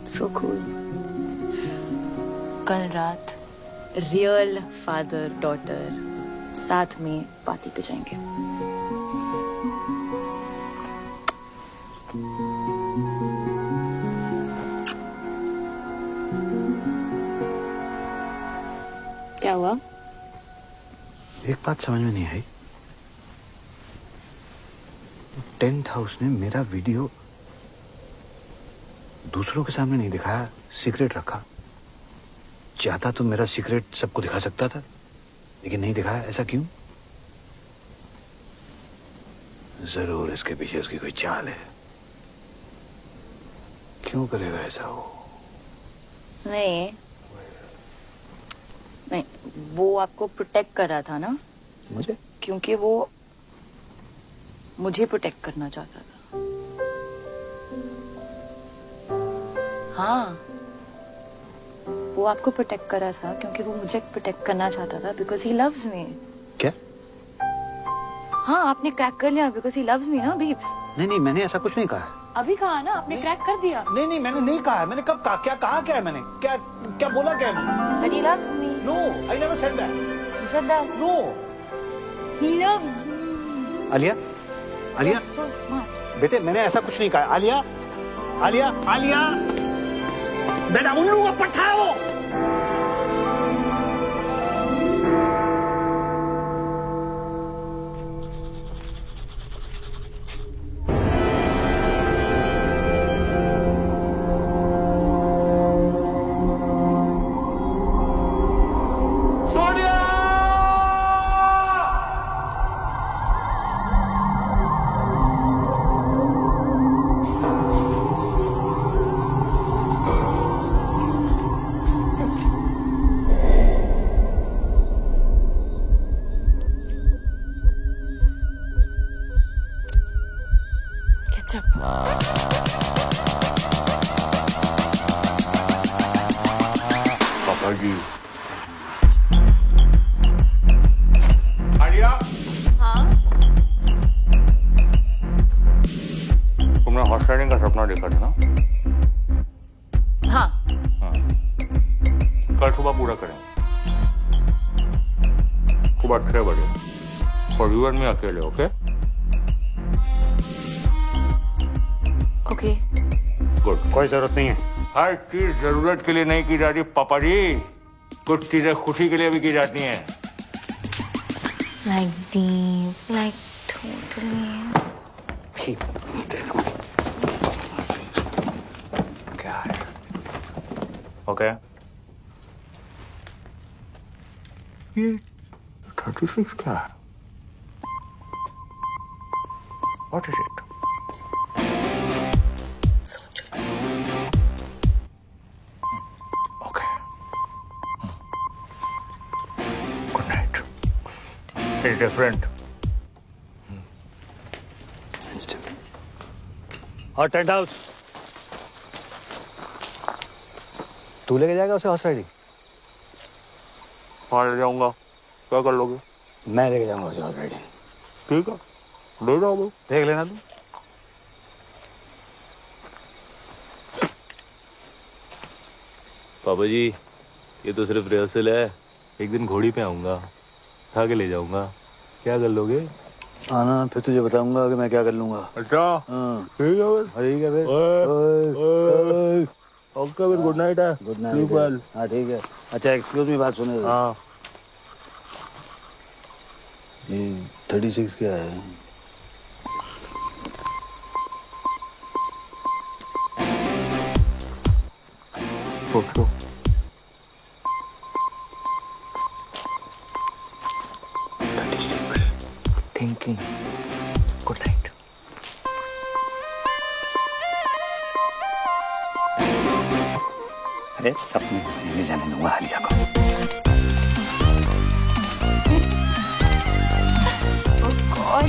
So cool. कल रात रियल फादर डॉटर साथ में पार्टी पे जाएंगे। क्या हुआ? एक बात समझ में नहीं आई। टेंट हाउस ने मेरा वीडियो दूसरों के सामने नहीं दिखाया, सीक्रेट रखा। चाहता तो मेरा सीक्रेट सबको दिखा सकता था, लेकिन नहीं दिखाया। ऐसा क्यों? जरूर इसके पीछे उसकी कोई चाल है। क्यों करेगा ऐसा वो? नहीं, वो आपको प्रोटेक्ट कर रहा था ना। मुझे? क्योंकि वो मुझे प्रोटेक्ट करना चाहता था। हाँ, वो आपको प्रोटेक्ट कर रहा था क्योंकि वो मुझे प्रोटेक्ट करना चाहता था, बिकॉज ही लव्स मी। क्या? हाँ, आपने क्रैक कर लिया बिकॉज ही लव्स मी ना बीब्स। नहीं, मैंने ऐसा कुछ नहीं कहा। अभी कहा ना, आपने क्रैक कर दिया। नहीं, मैंने नहीं कहा। मैंने कब कहा? क्या कहा? क्या है मैंने? क्या बोला? क्या है मैंने? That he loves me. No, I never said that. You said that. No. He loves me. Alia, You're so smart. बेटे मैंने ऐसा कुछ नहीं कहा। आलिया, बेटा उल्लू का पट्टा है वो। पापा जी। आलिया, हाँ? तुमने हॉर्स राइडिंग का सपना देखा था ना? हाँ। कल सुबह पूरा करें। सुबह 6 बजे। और यू एंड मी अकेले, ओके? ओके। गुड। कोई जरूरत नहीं है। हर चीज जरूरत के लिए नहीं की जाती पापा जी, कुछ चीजें खुशी के लिए भी की जाती हैं। Like deep, like totally. क्या है? ओके। ये 36 क्या है? What is it? It's different. It's different. और टेंट हाउस तू लेके जाएगा उसे हॉर्स राइडिंग? हाँ, ले जाऊंगा। क्या कर लोगे? मैं लेके जाऊंगा उसे हॉर्स राइडिंग। ठीक है, ले जाओ भाई। देख लेना तू। पापा जी, ये तो सिर्फ रिहर्सल है। एक दिन घोड़ी पे आऊंगा, उठा के ले जाऊंगा। क्या कर लोगे? आना, फिर तुझे बताऊंगा कि मैं क्या कर लूंगा। अच्छा, हाँ ठीक है ठीक है फिर। ओके फिर, गुड नाइट है। Good night. हाँ ठीक है। अच्छा एक्सक्यूज मी, बात सुने। हाँ। ये 36 क्या है? सोचो। Thinking. Good night. अरे सपने ले जाने दूंगा आलिया को। Oh God,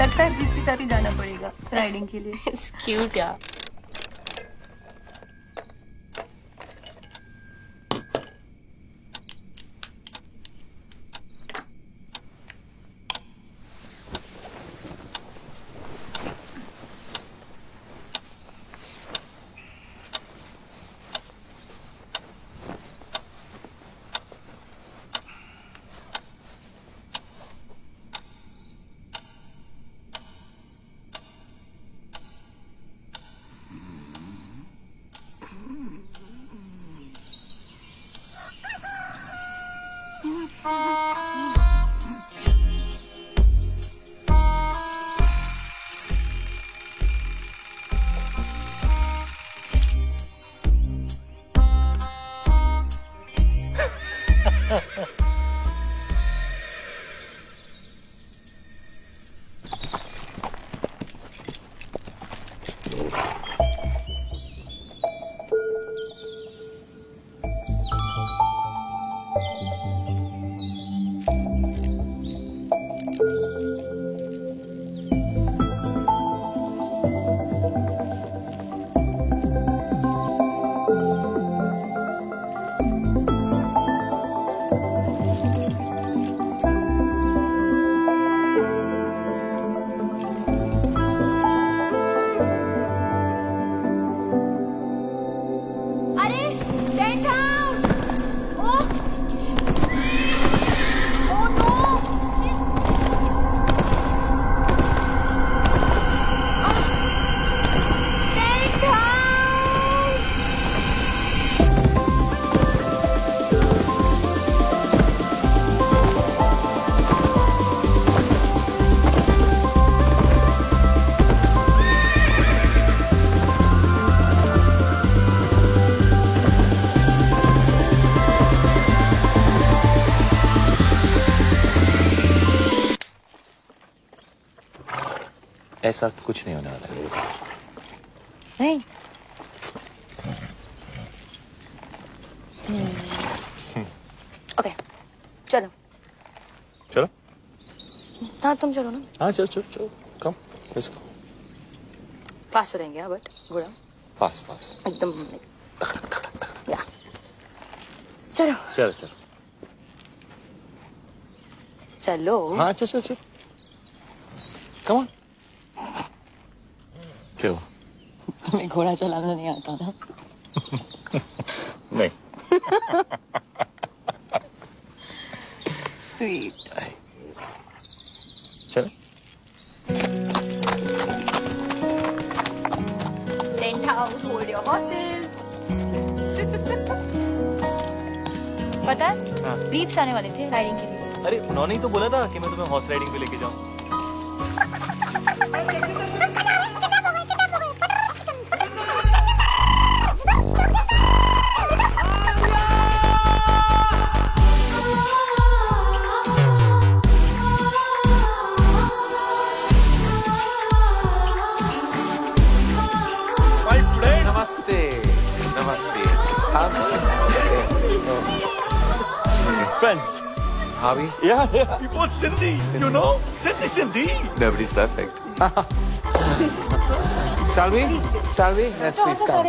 लगता है बीफ के साथ ही जाना पड़ेगा राइडिंग के लिए। It's cute यार। ऐसा कुछ नहीं होने वाला है। नहीं। ओके, चलो। चलो। हाँ तुम चलो ना। हाँ चलो चलो चलो, कम, लेट्स गो। फास्ट चलेंगे हाँ, बट गुड। Fast fast. एकदम। या। चलो। चलो चलो। चलो। हाँ चलो चलो चलो। Come on. चलो। तुम्हें घोड़ा चलाना नहीं आता ना? नहीं। स्वीट। चलो। Tent house, hold your horses. पता है? हाँ। बीप्स आने वाले थे राइडिंग के लिए। अरे उन्होंने ही तो बोला था कि मैं तुम्हें हॉर्स राइडिंग पे लेके जाऊं। नमस्ते नमस्ते। Friends. Harvey? Yeah, yeah. We both Sindhi. You know? Sindhi. Nobody's perfect. Shall we? Shall we? Let's please come.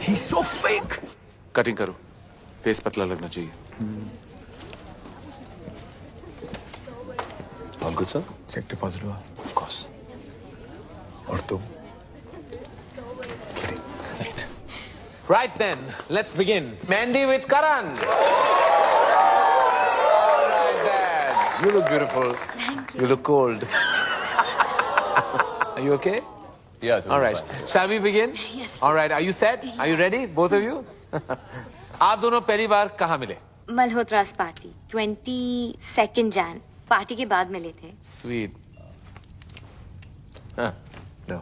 He's so fake. Cutting करो, फेस पतला लगना चाहिए। All good sir? Check deposit हुआ? Of course. और तुम? Right then, let's begin. Mehndi with Karan. All right then. You look beautiful. Thank you. You look cold. Are you okay? Yeah. All right. Shall we begin? Yes. All right. Are you set? Are you ready? Both of you? आप दोनों पहली बार कहाँ मिले? मल्होत्रास party 22 Jain party के बाद मिले थे। Sweet. Huh. No.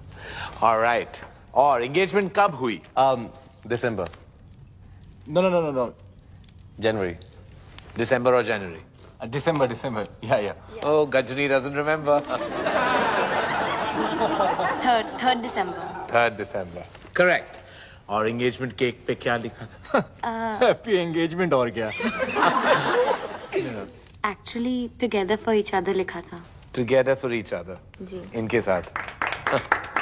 All right. और engagement कब हुई? December. No. January. December or January? December. Yeah. Oh, Gajani doesn't remember. 3rd December। 3rd December. Correct. और engagement cake पे क्या लिखा था? Happy engagement और क्या? Actually together for each other लिखा था। Together for each other. जी। इनके साथ.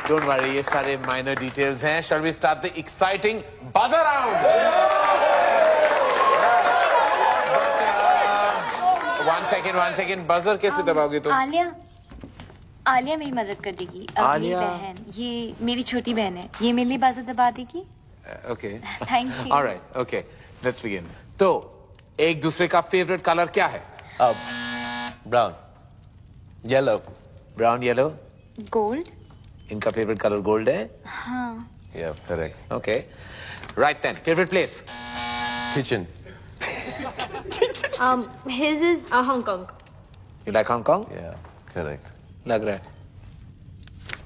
Don't worry, ये सारे minor details हैं. Shall we start the exciting buzzer round? One second. Buzzer कैसे दबाओगे तुम? आलिया मेरी मदद कर देगी। अब मेरी बहन, ये मेरी छोटी बहन है, ये मेरे लिए बाजू दबा देगी। Okay. Thank you। All right. Okay. Let's begin. तो एक दूसरे का favorite color क्या है? Brown. Yellow. Brown, yellow. Gold. इनका favorite color gold है? हाँ। Yeah, correct. Okay. Right then. Favorite place? Kitchen. His is Hong Kong। You like Hong Kong? Yeah, correct. लग रहा है.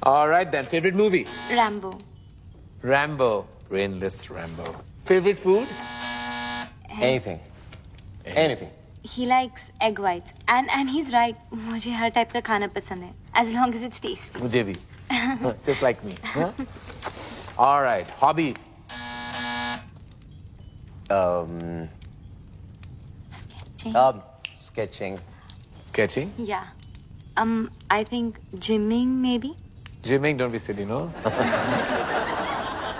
All right then. Favorite movie? Rambo. Rambo. Brainless Rambo. Favorite food? Anything. Anything. He likes egg whites and he's right। मुझे हर type का खाना पसंद है as long as it's tasty। मुझे भी. Just like me. Huh? All right. Hobby? Sketching। Sketching. Yeah। I think gymming maybe। Gymming, don't be silly, no?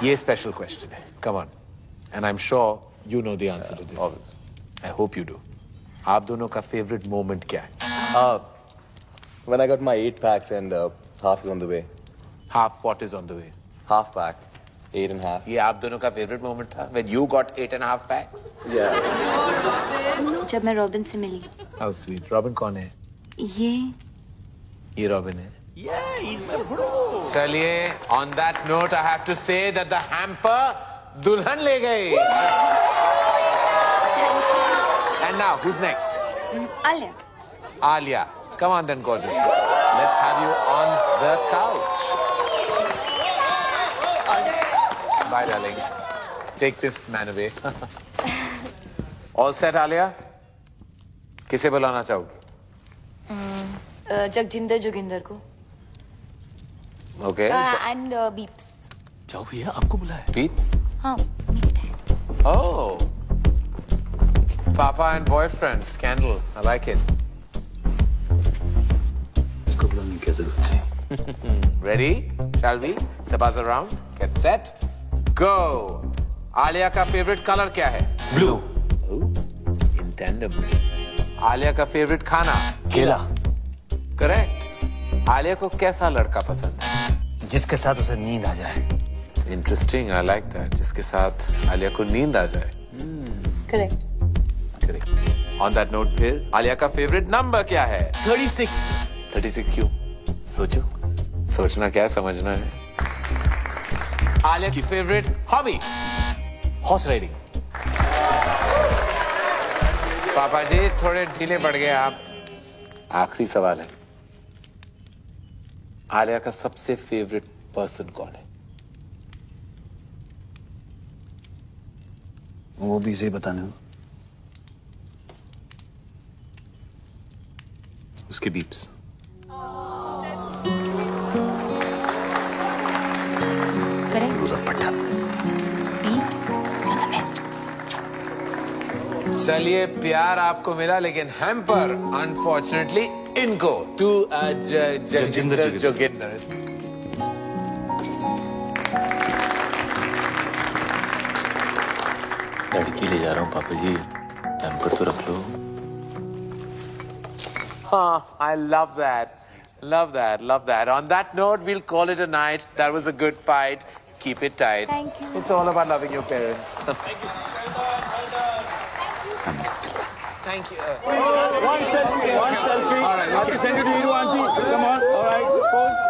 ये special question है. Come on. And I'm sure you know the answer to this. Obvious. I hope you do. आप दोनों का favorite moment क्या है? When I got my 8 packs and half is on the way. Half what is on the way? Half pack. 8.5. ये आप दोनों का favorite moment था? When you got 8.5 packs? Yeah. जब मैं रॉबिन से मिली। How sweet. Robin कौन है? ये Robin है. Yeah, he's my bro. चलिए, on that note, I have to say that the hamper दुल्हन ले गई. And now, who's next? Alia. Alia. Come on then, gorgeous. Let's have you on the couch. Bye, darling. Take this man away. All set, Alia? किसे बुलाना चाहोगी? जगजिंदर जोगिंदर को। Okay and beeps. जाओ भैया, आपको बुलाया। बीप्स? हाँ, मेरे dad. Oh. Papa and boyfriend scandal. I like it. इसको बुलाने की क्या जरूरत थी? Ready? Shall we? Sabaz around. Get set. Go. Alia का फेवरेट कलर क्या है? ब्लू। In tandem. आलिया का फेवरेट खाना? केला। करेक्ट। आलिया को कैसा लड़का पसंद है? जिसके साथ उसे नींद आ जाए। Interesting, I like that. जिसके साथ आलिया को नींद आ जाए। Correct. Correct. On that note फिर आलिया का फेवरेट नंबर क्या है? 36। 36 क्यों? सोचो। सोचना क्या है, समझना है। आलिया की फेवरेट हॉबी? Horse riding. पापा जी थोड़े ढीले पड़ गए आप। आखिरी सवाल है, आलिया का सबसे फेवरेट पर्सन कौन है? वो भी इसे बताने हो। उसके beeps. Beeps, you're the best. चलिए, प्यार आपको मिला, लेकिन हैम्पर अनफॉर्चुनेटली इनको। तू जगिंदर जोगिंदर। लड़की ले जा रहा हूँ पापा जी, हैम्पर तो रख लो। I love that. Love that. Love that. On that note, we'll call it a night. That was a good fight. Keep it tight. Thank you. It's all about loving your parents. Thank you. One selfie. All right, I have to send it to you, Auntie. Come on. All right. Pose.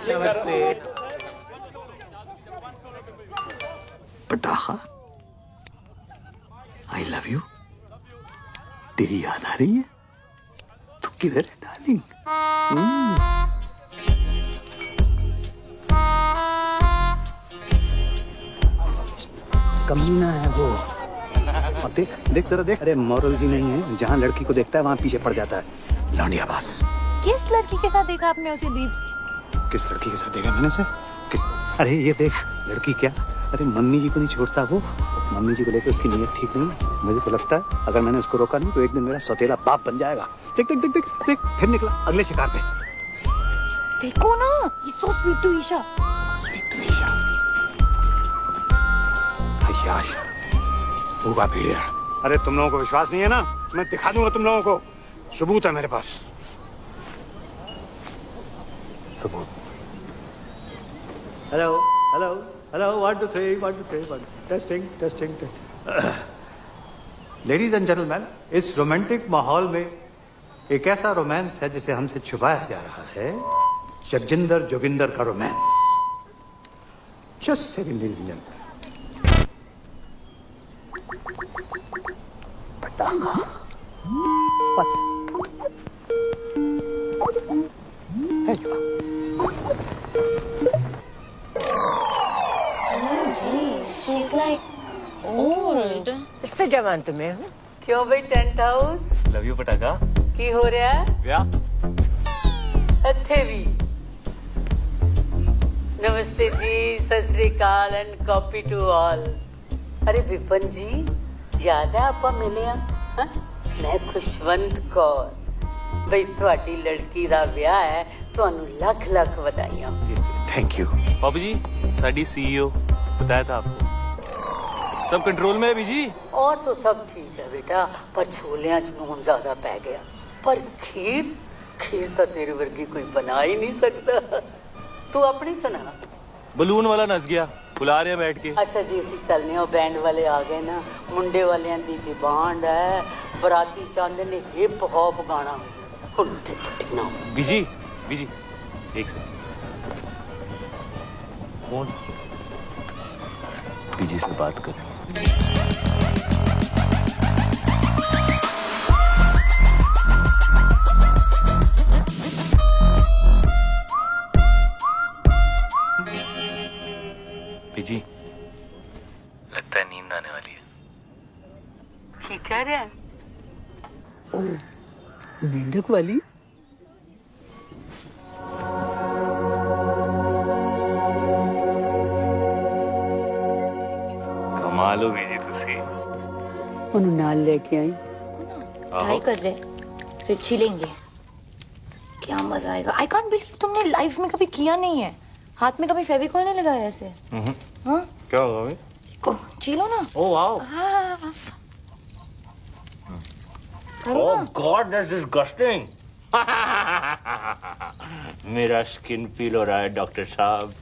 Namaste. पटाखा, आई love you. तेरी याद आ रही है? तू किधर है darling? कमीना है वो। अब देख देख जरा देख। अरे मॉरल जी नहीं है, जहाँ लड़की को देखता है वहाँ पीछे पड़ जाता है। लौंडिया बास। किस लड़की के साथ देखा आपने उसे बीप्स? किस लड़की के साथ देखा मैंने उसे? किस? अरे ये देख, लड़की क्या, अरे मम्मी जी को नहीं छोड़ता वो। मम्मी जी को लेकर उसकी नीयत ठीक नहीं। मुझे तो लगता है अगर मैंने उसको रोका नहीं तो एक दिन मेरा सौतेला बाप बन जाएगा। देख देख देख देख देख, फिर निकला अगले शिकार पे। देखो ना, he's so sweet to Isha. Sweet to Isha. आयश, भूखा भेड़िया। अरे तुम लोगों को विश्वास नहीं है ना? मैं दिखा दूंगा तुम लोगों को। सबूत है मेरे पास। सबूत। Hello hello hello, 1 2 3 1 2 3 1 testing testing testing. Ladies and gentleman, इस रोमांटिक माहौल में एक ऐसा रोमांस है जिसे हमसे छुपाया जा रहा है। जगजिंदर जोगिंदर का romance. Just second ladies and gentleman. पटाखा। बस। है जो। She's like old. इससे जवान तुम्हें हूँ। क्यों भाई टेंट हाउस लव यू पटाखा। की हो रहा है? क्या? ਇੱਥੇ ਵੀ नमस्ते जी, सत श्री अकाल एंड कॉपी टू ऑल। अरे विपन जी, याद है ਆਪਾਂ ਮਿਲੇ ਆ? ਮੈਂ ਖੁਸ਼ਵੰਤ ਕੌਰ। ਬਈ ਤੁਹਾਡੀ ਲੜਕੀ ਦਾ ਵਿਆਹ ਹੈ, ਤੁਹਾਨੂੰ ਲੱਖ ਲੱਖ ਵਧਾਈਆਂ। Thank you. पापा जी, साडी सीईओ बताया था आपको, सब कंट्रोल में है बीजी। और तो सब ठीक है बेटा, पर छोलियां च नून ज्यादा पै गया। पर खीर खीर तो तेरे वर्गी कोई बना ही नहीं सकता। तू अपनी सुना। बलून वाला नस गया, बुला रहे हैं बैठ के। अच्छा जी, ਅਸੀਂ ਚੱਲਨੇ ਆ। बैंड वाले आ गए ना, मुंडे वालियां दी डिमांड है, बराती चाहते ने हिप हॉप गाना। ਹੁਣ ਤੇ ਪੱਟੀ ना बीजी बीजी, एक सेकंड। कौन? बीजी से बात कर। बीजी, लगता है नींद आने वाली है। ठीक कह रहा है। मेंढक वाली कमाल हो बीजी तुसी ਉਹਨੂੰ ਨਾਲ ਲੈ ਕੇ आई ट्राई कर रहे फिर छिलेंगे। क्या मजा आएगा। आई कांट बिलीव तुमने लाइफ में कभी किया नहीं है। हाथ में कभी फेविकॉल नहीं लगाया ऐसे। हाँ क्या होगा भाई? को छिलो ना। Oh wow. हाँ ओह गॉड दैट्स डिस्गस्टिंग। मेरा स्किन पील हो रहा है डॉक्टर साहब,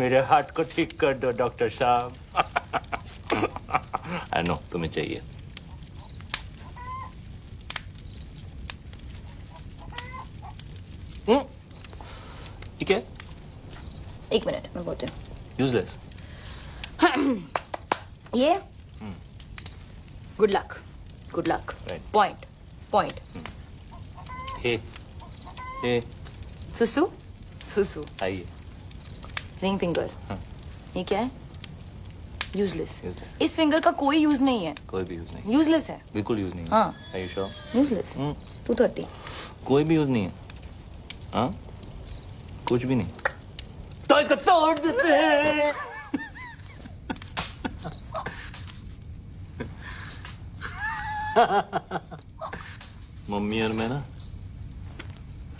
मेरे हार्ट को ठीक कर दो डॉक्टर साहब। आई नो तुम्हें चाहिए। ठीक है, एक मिनट मैं बोलती हूँ। यूजलेस। ये good luck good luck Right. Point A सुसु सुसु आइए। Ring finger. हाँ। ये क्या है? यूजलेस। Useless. इस फिंगर का कोई यूज नहीं है। कोई भी यूज नहीं, यूजलेस है। बिल्कुल यूज नहीं। हाँ। Are you sure? यूजलेस 230। कोई भी यूज नहीं है। हाँ, कुछ भी नहीं। तो इसको तोड़ देते हैं। मम्मी और मैं ना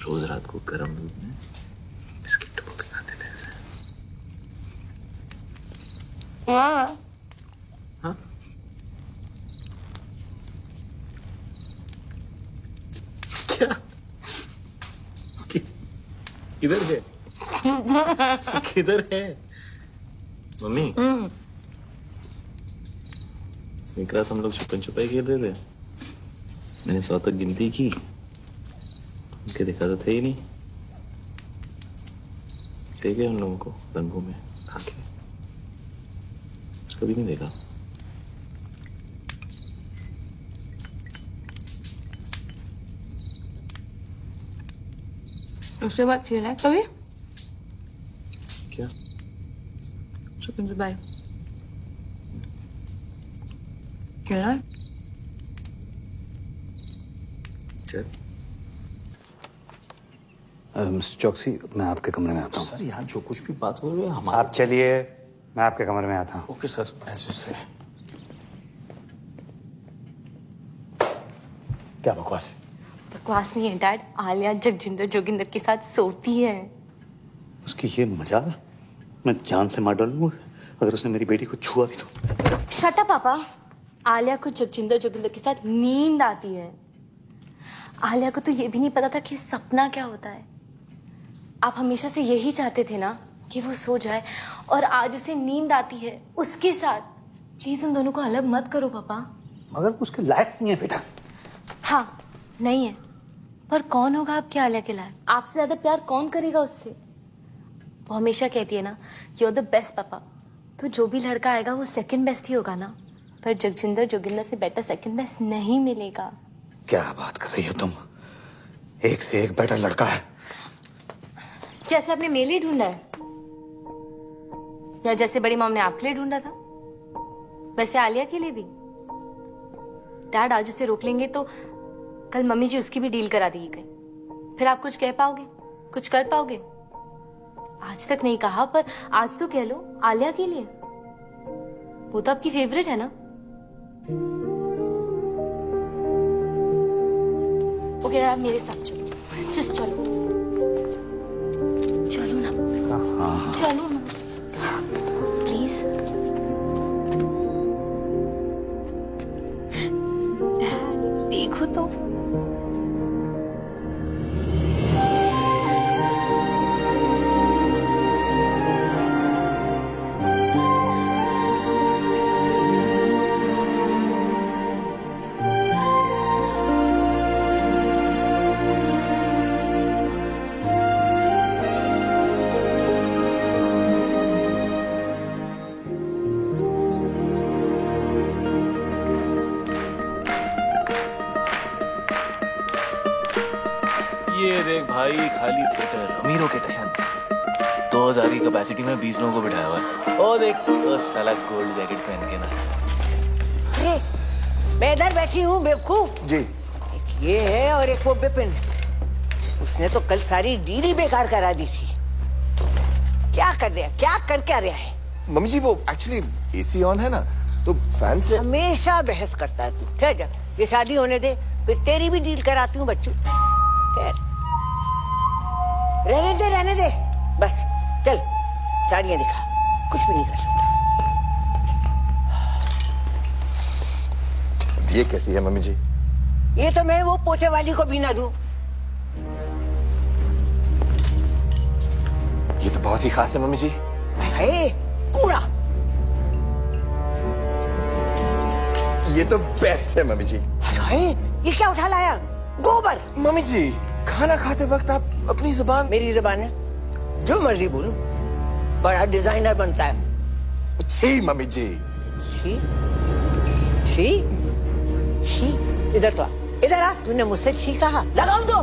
रोज रात को गर्म दूध में बिस्किट डुबो के खाते थे ऐसे। हाँ। हाँ? क्या? किधर है? किधर है मम्मी? एक रात हम लोग छुपन छुपाई खेल रहे थे, मैंने 100 तक गिनती की, उनके देखा तो थे ही नहीं। देखे उन लोगों को तंबू में आके, कभी नहीं देखा। उसके बाद खेला है कभी? क्या? छुपन छुपाई खेला है? चल। मिस्टर चौकसी, मैं आपके कमरे में आता हूँ। सर यहाँ जो कुछ भी बात हो रही है हमारे। आप चलिए, मैं आपके कमरे में आता हूँ। ओके सर, ऐसे से क्या बकवास है? बकवास नहीं है डैड, आलिया जगजिंदर जोगिंदर के साथ सोती है। उसकी ये मजाल मैं जान से मार डालूंगा अगर उसने मेरी बेटी को छुआ भी तो। शट अप पापा। आलिया को जगजिंदर जोगिंदर के साथ नींद आती है। आलिया को तो ये भी नहीं पता था कि सपना क्या होता है। आप हमेशा से यही चाहते थे ना कि वो सो जाए, और आज उसे नींद आती है उसके साथ। प्लीज उन दोनों को अलग मत करो पापा। मगर उसके लायक नहीं है बेटा। हाँ नहीं है, पर कौन होगा आपके आलिया के लायक? आपसे ज्यादा प्यार कौन करेगा उससे? वो हमेशा कहती है ना, यू आर द बेस्ट पापा। तो जो भी लड़का आएगा वो सेकंड बेस्ट ही होगा ना। पर जगजिंदर जोगिंदर से बेटर सेकंड बेस्ट नहीं मिलेगा। क्या बात कर रही हो तुम? एक से एक बेटर लड़का है। जैसे आपने मेरे लिए ढूंढा है, या जैसे बड़ी मॉम ने आपके लिए ढूंढा था, वैसे आलिया के लिए भी। डैड आज उसे रोक लेंगे तो कल मम्मी जी उसकी भी डील करा देगी कहीं। फिर आप कुछ कह पाओगे, कुछ कर पाओगे? आज तक नहीं कहा, पर आज तो कह लो आलिया के लिए। वो तो आपकी फेवरेट है ना। ओके आप मेरे साथ चलो, जस्ट चलो। चलो ना, चलो ना प्लीज। देखो तो ये देख भाई, खाली थिएटर, अमीरों के टशन। 2000 की कैपेसिटी में 20 लोगों को बिठाया हुआ है। ओ देख, वो साला गोल्ड जैकेट पहन के ना। अरे मैं इधर बैठी हूँ बेवकूफ। जी। ये है और एक वो बिपिन, उसने तो कल सारी डील ही बेकार करा दी थी। क्या कर रहा है, क्या कर क्या रहा है? मम्मी जी वो एक्चुअली एसी ऑन है ना, तो फैन से हमेशा बहस करता है तू। ठहर जा, ये शादी होने दे, फिर तेरी भी डील कराती हूँ बच्चू। रहने दे बस। चल साड़ियाँ दिखा, कुछ भी नहीं कर सकता। ये कैसी है मम्मी जी? ये तो मैं वो पोछे वाली को भी ना दूं। ये तो बहुत ही खास है मम्मी जी। है कूड़ा। ये तो बेस्ट है मम्मी जी। है ये क्या उठा लाया? गोबर। मम्मी जी खाना खाते वक्त आप अपनी जुबान। मेरी जुबान है, जो मर्जी बोलूं। बड़ा डिजाइनर बनता है। छी मम्मी जी। छी छी छी। इधर तो आ, इधर आ। तूने मुझसे छी कहा, लगाऊं दो।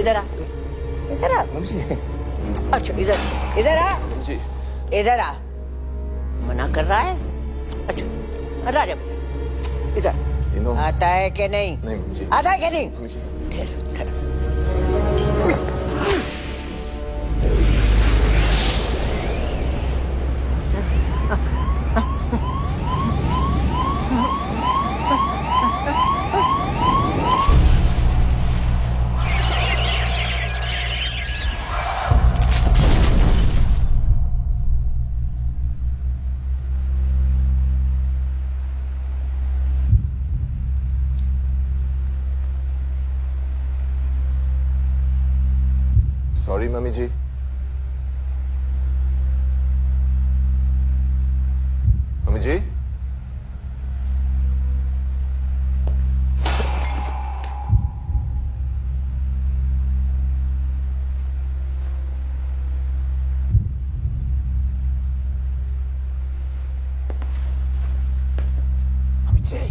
इधर आ, इधर आ मम्मी जी। अच्छा इधर आ जी। इधर आ। मना कर रहा है? अच्छा हटा जा इधर। आता है कि नहीं? नहीं मम्मी जी। आता है कि नहीं? मम्मी जी। सॉरी मम्मी जी। मम्मी जी। मम्मी जी।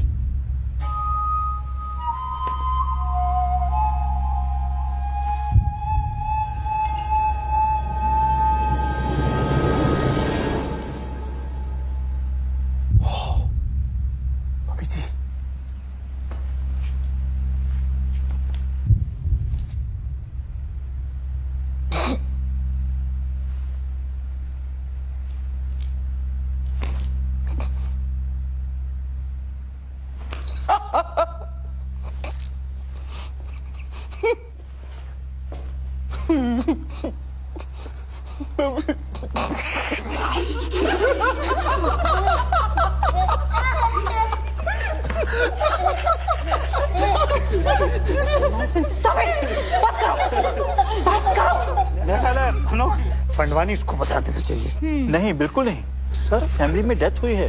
फंडवानी इसको बता देना चाहिए। नहीं बिल्कुल नहीं सर, फैमिली में डेथ हुई है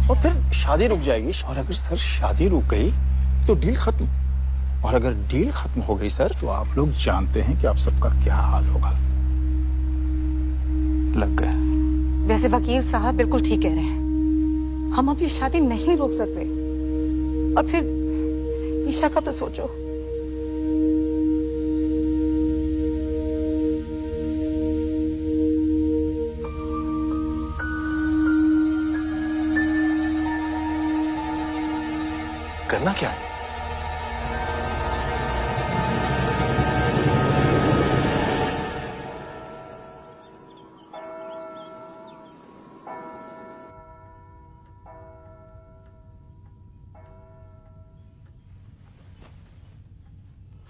और फिर शादी रुक जाएगी। और अगर सर शादी रुक गई तो डील खत्म, और अगर डील खत्म हो गई सर तो आप लोग जानते हैं कि आप सबका क्या हाल होगा। लग गए। वैसे वकील साहब बिल्कुल ठीक कह रहे हैं, हम अब ये शादी नहीं रोक सकते। और फिर ईशा का तो सोचो। करना क्या है?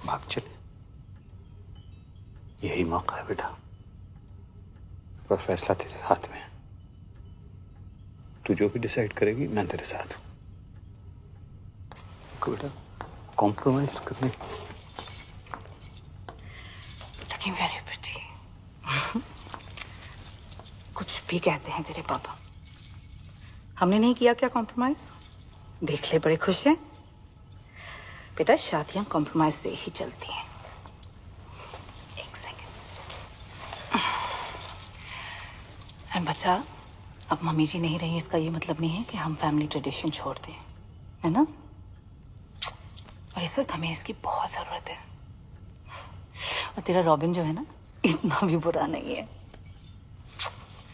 भाग चले, यही मौका है बेटा, पर फैसला तेरे हाथ में है। तू जो भी डिसाइड करेगी मैं तेरे साथ हूं। बेटा कॉम्प्रोमाइज करने। Looking very pretty. कुछ भी कहते हैं तेरे पापा, हमने नहीं किया क्या कॉम्प्रोमाइज? देख ले, बड़े खुश हैं। बेटा शादियां कॉम्प्रोमाइज से ही चलती हैं। एक सेकंड। एंड बच्चा, अब मम्मी जी नहीं रही, इसका ये मतलब नहीं है कि हम फैमिली ट्रेडिशन छोड़ दें, है ना? और इस वक्त हमें इसकी बहुत जरूरत है। और तेरा रॉबिन जो है ना, इतना भी बुरा नहीं है।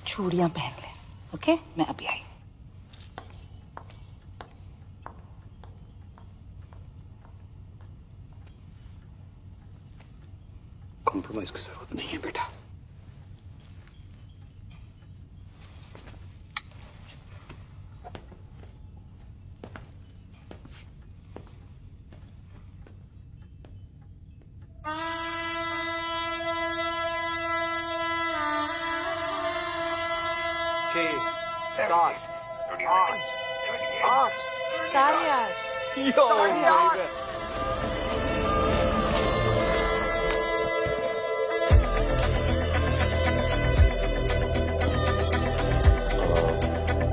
चूड़ियां पहन ले, ओके? मैं अभी आई। कॉम्प्रोमाइज की जरूरत नहीं है बेटा।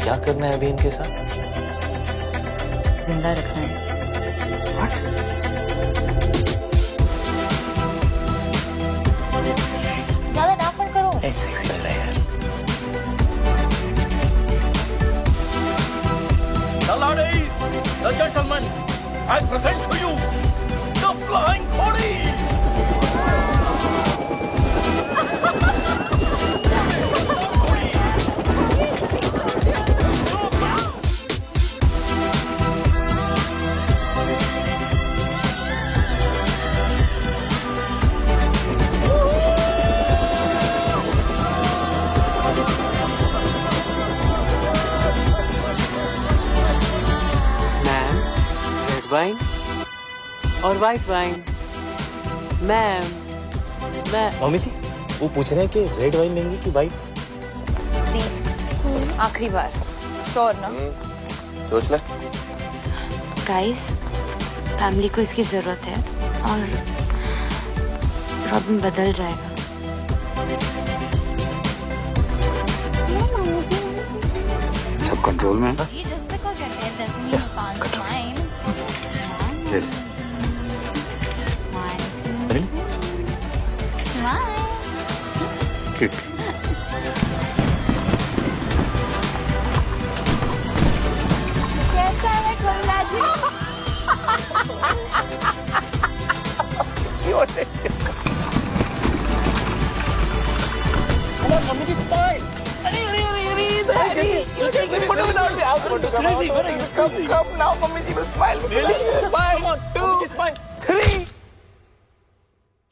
क्या करना है अभी इनके साथ? जिंदा रखना है। ज्यादा नाक मत करो। सेक्सी लग रहा है यार। The ladies, the gentlemen, I present to you the Flying Khori. Wine और वाइट वाइन। मैम मम्मी जी वो पूछ रहे हैं कि रेड वाइन लेंगी कि वाइट? आखिरी बार श्योर ना? सोच ले। गाइस, फैमिली को इसकी जरूरत है और रॉबिन बदल जाएगा। सब कंट्रोल में है? ठीक। कैसा है कमला जी?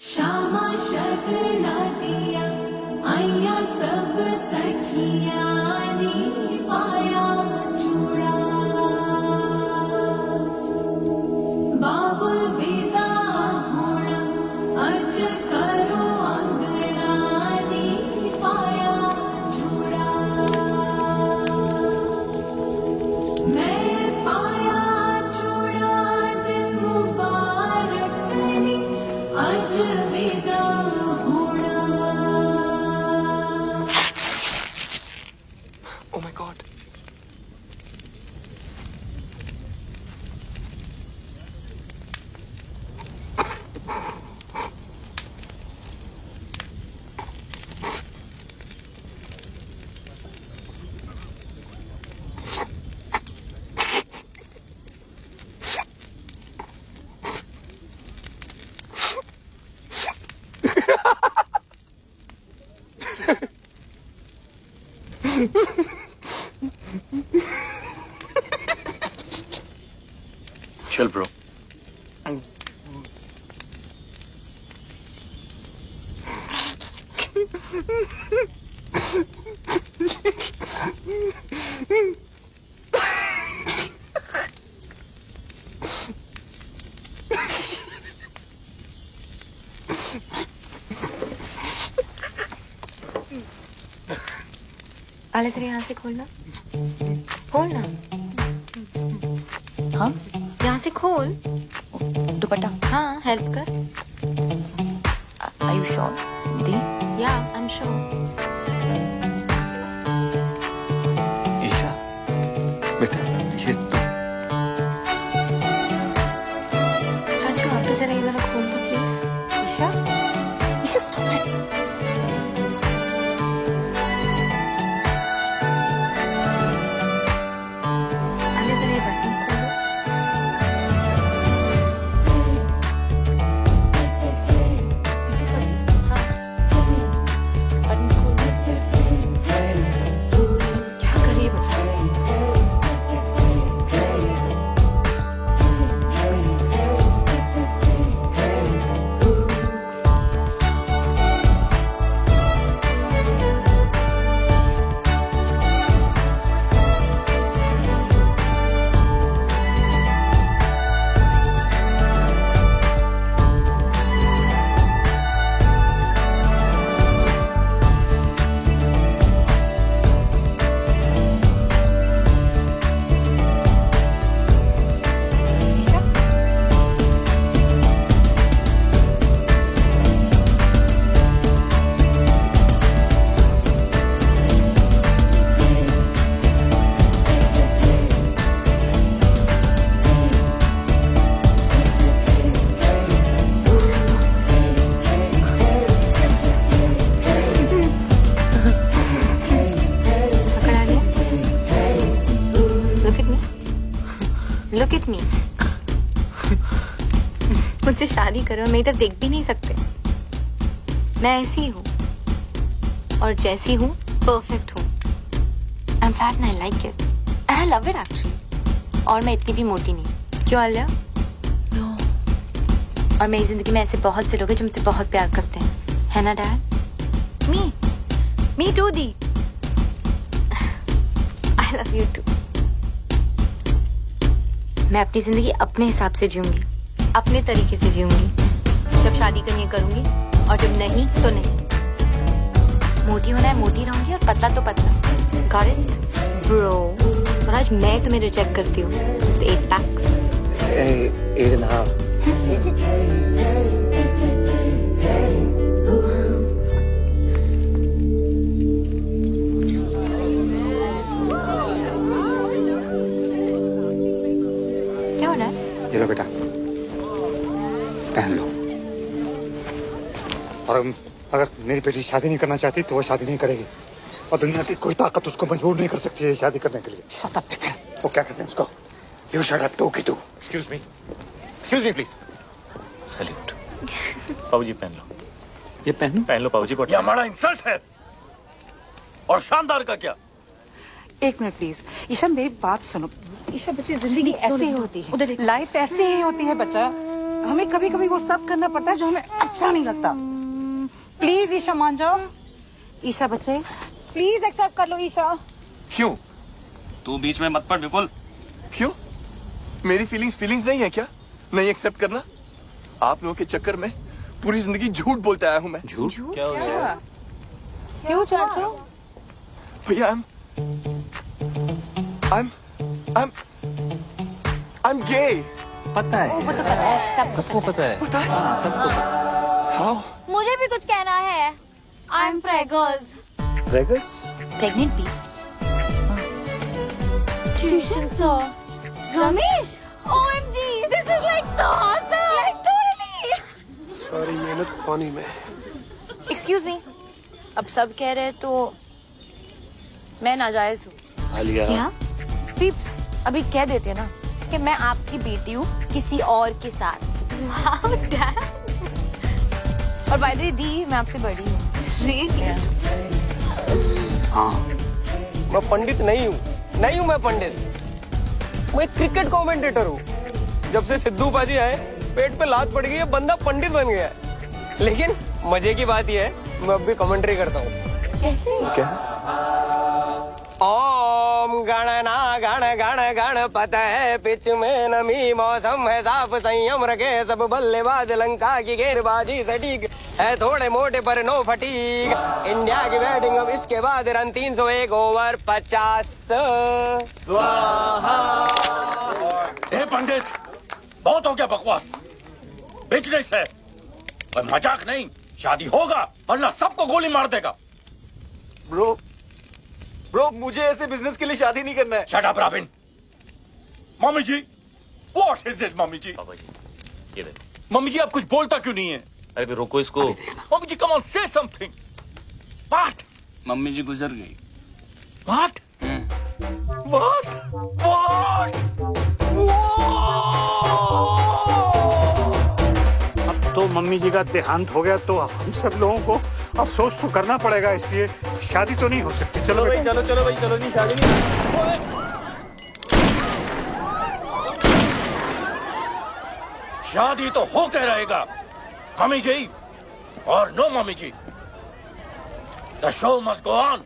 श्यामा शगनातिया आया सब सखिया नी पाया चूड़ा बाबुल विदा होना अज करो अंगना नी पाया चूड़ा मैं पाया चूड़ा दिन मुबारक नी अज विदा होना। Oh my God. चल ब्रो। आले जरा यहाँ से खोलना, खोलना। हाँ यहाँ से खोल। दुपट्टा। हाँ, हेल्प कर। Are you sure? The? Yeah, I'm sure. Isha बेटा ये तो चाचू आप जरा ये वाला खोल दो please. Isha, Isha stop it. आले जरा ये buttons खोल दो। इसी को भी, हाँ। buttons खोल दो। क्या करिए बच्चा? With me. मुझसे शादी करो और मेरी तरफ देख भी नहीं सकते। मैं ऐसी ही हूँ और जैसी हूँ परफेक्ट हूँ। I am fat and I like it and I love it actually. और मैं इतनी भी मोटी नहीं। क्यों आलिया? नो। और मेरी जिंदगी में ऐसे बहुत से लोग हैं जो मुझसे बहुत प्यार करते हैं, है ना डैड? मी टू दी। I love you too. मैं अपनी जिंदगी अपने हिसाब से जीऊंगी, अपने तरीके से जीऊंगी। जब शादी करनी है करूंगी और जब नहीं तो नहीं। मोटी होना है मोटी रहूंगी और पतला तो पतला। Got it bro? और आज मैं तुम्हें रिजेक्ट करती हूँ। Just 8 PACS. 8.5। क्या हो रहा है? ये लो बेटा, पहन लो। और अगर मेरी बेटी शादी नहीं करना चाहती तो वो शादी नहीं करेगी और दुनिया की कोई ताकत उसको मजबूर नहीं कर सकती है शादी करने के लिए। Shut up Vipin. वो क्या कहते हैं उसको? यू शट अप टू की too. Excuse me please. Salute. पाऊजी पहन लो। ये पहन लो पाऊजी। ये हमारा इंसल्ट है। और शानदार का क्या? एक मिनट प्लीज। ईशा मेरी बात सुनो। ईशा बच्चे जिंदगी ऐसे ही होती है, लाइफ ऐसे ही होती है बच्चा। हमें कभी कभी वो सब करना पड़ता है जो हमें अच्छा नहीं लगता। प्लीज ईशा मान जाओ। ईशा बच्चे प्लीज एक्सेप्ट कर लो ईशा। क्यों? तू बीच में मत पड़ विपुल। क्यों? मेरी फीलिंग्स नहीं है क्या? नहीं एक्सेप्ट करना? आप लोगों के चक्कर में पूरी जिंदगी झूठ बोलते आया हूँ मैं। झूठ? क्या हो गया? क्यों चाचू? भैया I'm gay। पता है। वो तो पता है, सबको पता है। पता है? सबको पता How? मुझे भी कुछ कहना है। I am pregers. है। Pregers? Pregnant babes. Tuition sir. Ramesh. OMG, this is like so awesome. Like totally. सारी मेहनत पानी में। Excuse me. अब सब कह रहे हैं तो मैं नाजायज हूँ। आलिया। क्या? बीब्स अभी कह देते हैं ना कि मैं आपकी बेटी हूँ किसी और के साथ। Wow dad. और बाय द वे दी मैं आपसे बड़ी हूँ। रियली? हाँ। मैं पंडित नहीं हूँ मैं पंडित। मैं एक क्रिकेट कमेंटेटर हूँ। जब से सिद्धू पाजी आए पेट पे लात पड़ गई है, बंदा पंडित बन गया है। लेकिन मजे की बात यह है मैं अब भी कमेंट्री करता हूँ। कैसे? ओम गणना गण गण गणपत है पिच में नमी मौसम है साफ संयम रखे सब बल्लेबाज लंका की गेंदबाजी सटीक है थोड़े मोटे पर नो फटीक। इंडिया की बैटिंग अब इसके बाद रन 301 ओवर 50। स्वाहा। ए पंडित बहुत हो गया बकवास। बिजनेस है और मजाक नहीं। शादी होगा वरना सबको गोली मार देगा। ब्रो मुझे ऐसे बिजनेस के लिए शादी नहीं करना है। Shut up Robin. Mummy ji what is this? Mummy ji papa ji ये देखो। मम्मी जी आप कुछ बोलता क्यों नहीं है? अरे फिर रोको इसको। Mummy ji come on say something. What? Mummy ji गुजर गई। व्हाट? व्हाट? अब तो मम्मी जी का देहांत हो गया तो हम सब लोगों को अफसोस तो करना पड़ेगा, इसलिए शादी तो नहीं हो सकती। चलो भाई चलो भाई चलो जी शादी नहीं। शादी तो होके रहेगा मम्मी जी और नो मम्मी जी। The show must go on.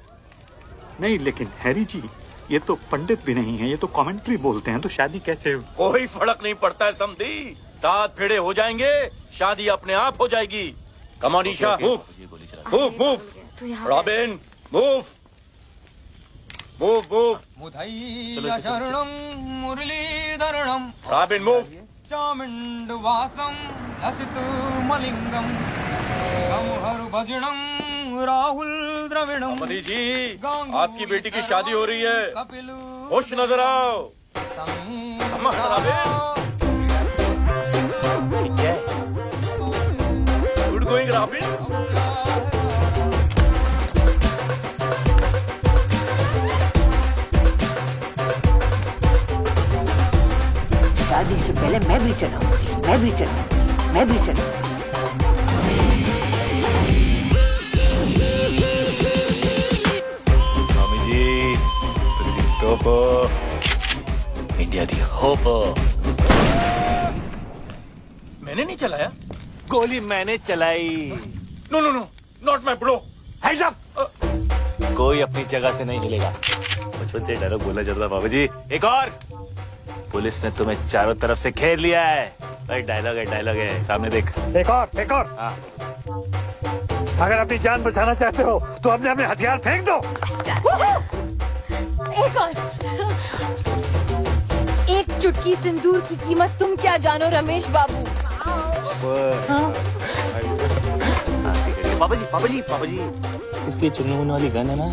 नहीं लेकिन हैरी जी ये तो पंडित भी नहीं है, ये तो कमेंट्री बोलते हैं, तो शादी कैसे? कोई फर्क नहीं पड़ता है समधी। 7 फेरे हो जाएंगे शादी अपने आप हो जाएगी। Come on Isha move. Robin move. Mudhaiya Sharanam Muralidharanam Robin move. Chamund Vasam Lasith Malingam Har Bhajanam Rahul Dravidanam. Modi ji आपकी बेटी की शादी हो रही है, खुश नजर आओ। Good going robin. चलाऊंगी, मैं भी चलाऊंगी, मैं भी चलाऊंगी। मामी जी तो इंडिया दी होप। मैंने नहीं चलाया। गोली मैंने चलाई। No no no, not my bro. Hands up. कोई अपनी जगह से नहीं हिलेगा। बचपन से डायलॉग बोला जाता था बाबू जी। एक और, पुलिस ने तुम्हें चारों तरफ से घेर लिया है। भाई डायलॉग है, सामने देख। एक और। हाँ। अगर अपनी जान बचाना चाहते हो तो अपने अपने हथियार फेंक दो। एक और। एक चुटकी सिंदूर की कीमत तुम क्या जानो रमेश बाबू। बाबा जी इसकी चुनने होने वाली गन है ना,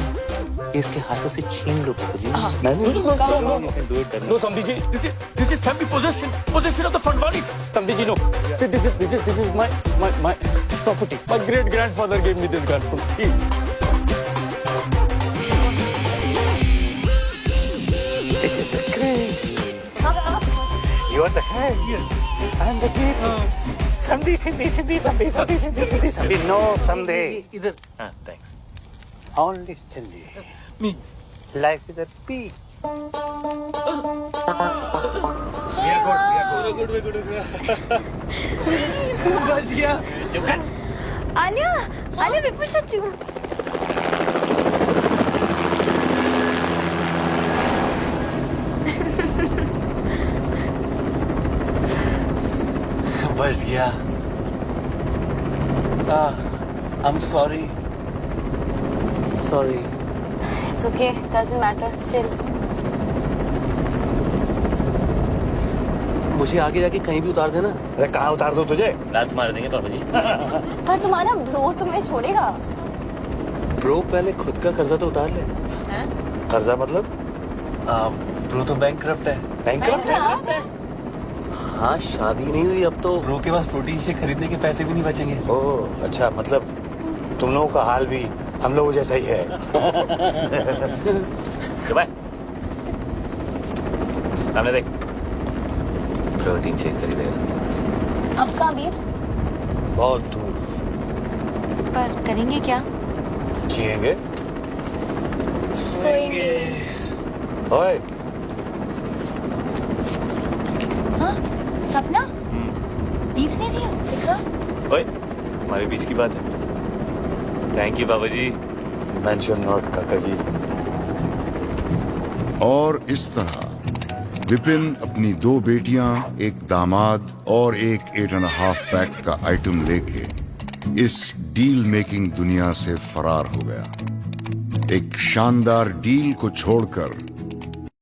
इसके हाथों से छीन लो बाबू जी। नो समधी जी, this is family possession of the Fadwanis. Samdi ji, no. This is my property. My great grandfather gave me this gun. Please. This is the craze. You are the head. Yes. I am the people. Sandhi. No Sandhi. इधर। हाँ, thanks. Only Sandhi. Me. Life is a P. बच गया। आलिया विपुल चच्चू। बच गया। I'm sorry. It's okay, doesn't matter, chill. मुझे आगे जाके कहीं भी उतार देना। अरे कहाँ उतार दो तुझे? लात मार देंगे पापा जी। पर तुम्हारा ब्रो तुम्हें छोड़ेगा। ब्रो पहले खुद का कर्जा तो उतार ले। कर्जा मतलब? ब्रो तो बैंकक्रप्ट है। बैंकक्रप्ट है? हाँ, शादी नहीं हुई अब तो ब्रो के पास प्रोटीन शेक खरीदने के पैसे भी नहीं बचेंगे। ओह अच्छा, मतलब तुम लोगों का हाल भी हम लोगों जैसा ही है। सामने देख, प्रोटीन शेक खरीदेगा। अब कहाँ बीफ? बहुत दूर। पर करेंगे क्या? जिएंगे, सोएंगे। ओए सपना? बीफ्स नहीं दिया? दिखा? ओए, हमारे बीच की बात है। थैंक यू बाबा जी। मेंशन नॉट काका जी। और इस तरह विपिन अपनी 2 बेटियां, एक दामाद और एक 8.5 पैक का आइटम लेके इस डील मेकिंग दुनिया से फरार हो गया। एक शानदार डील को छोड़कर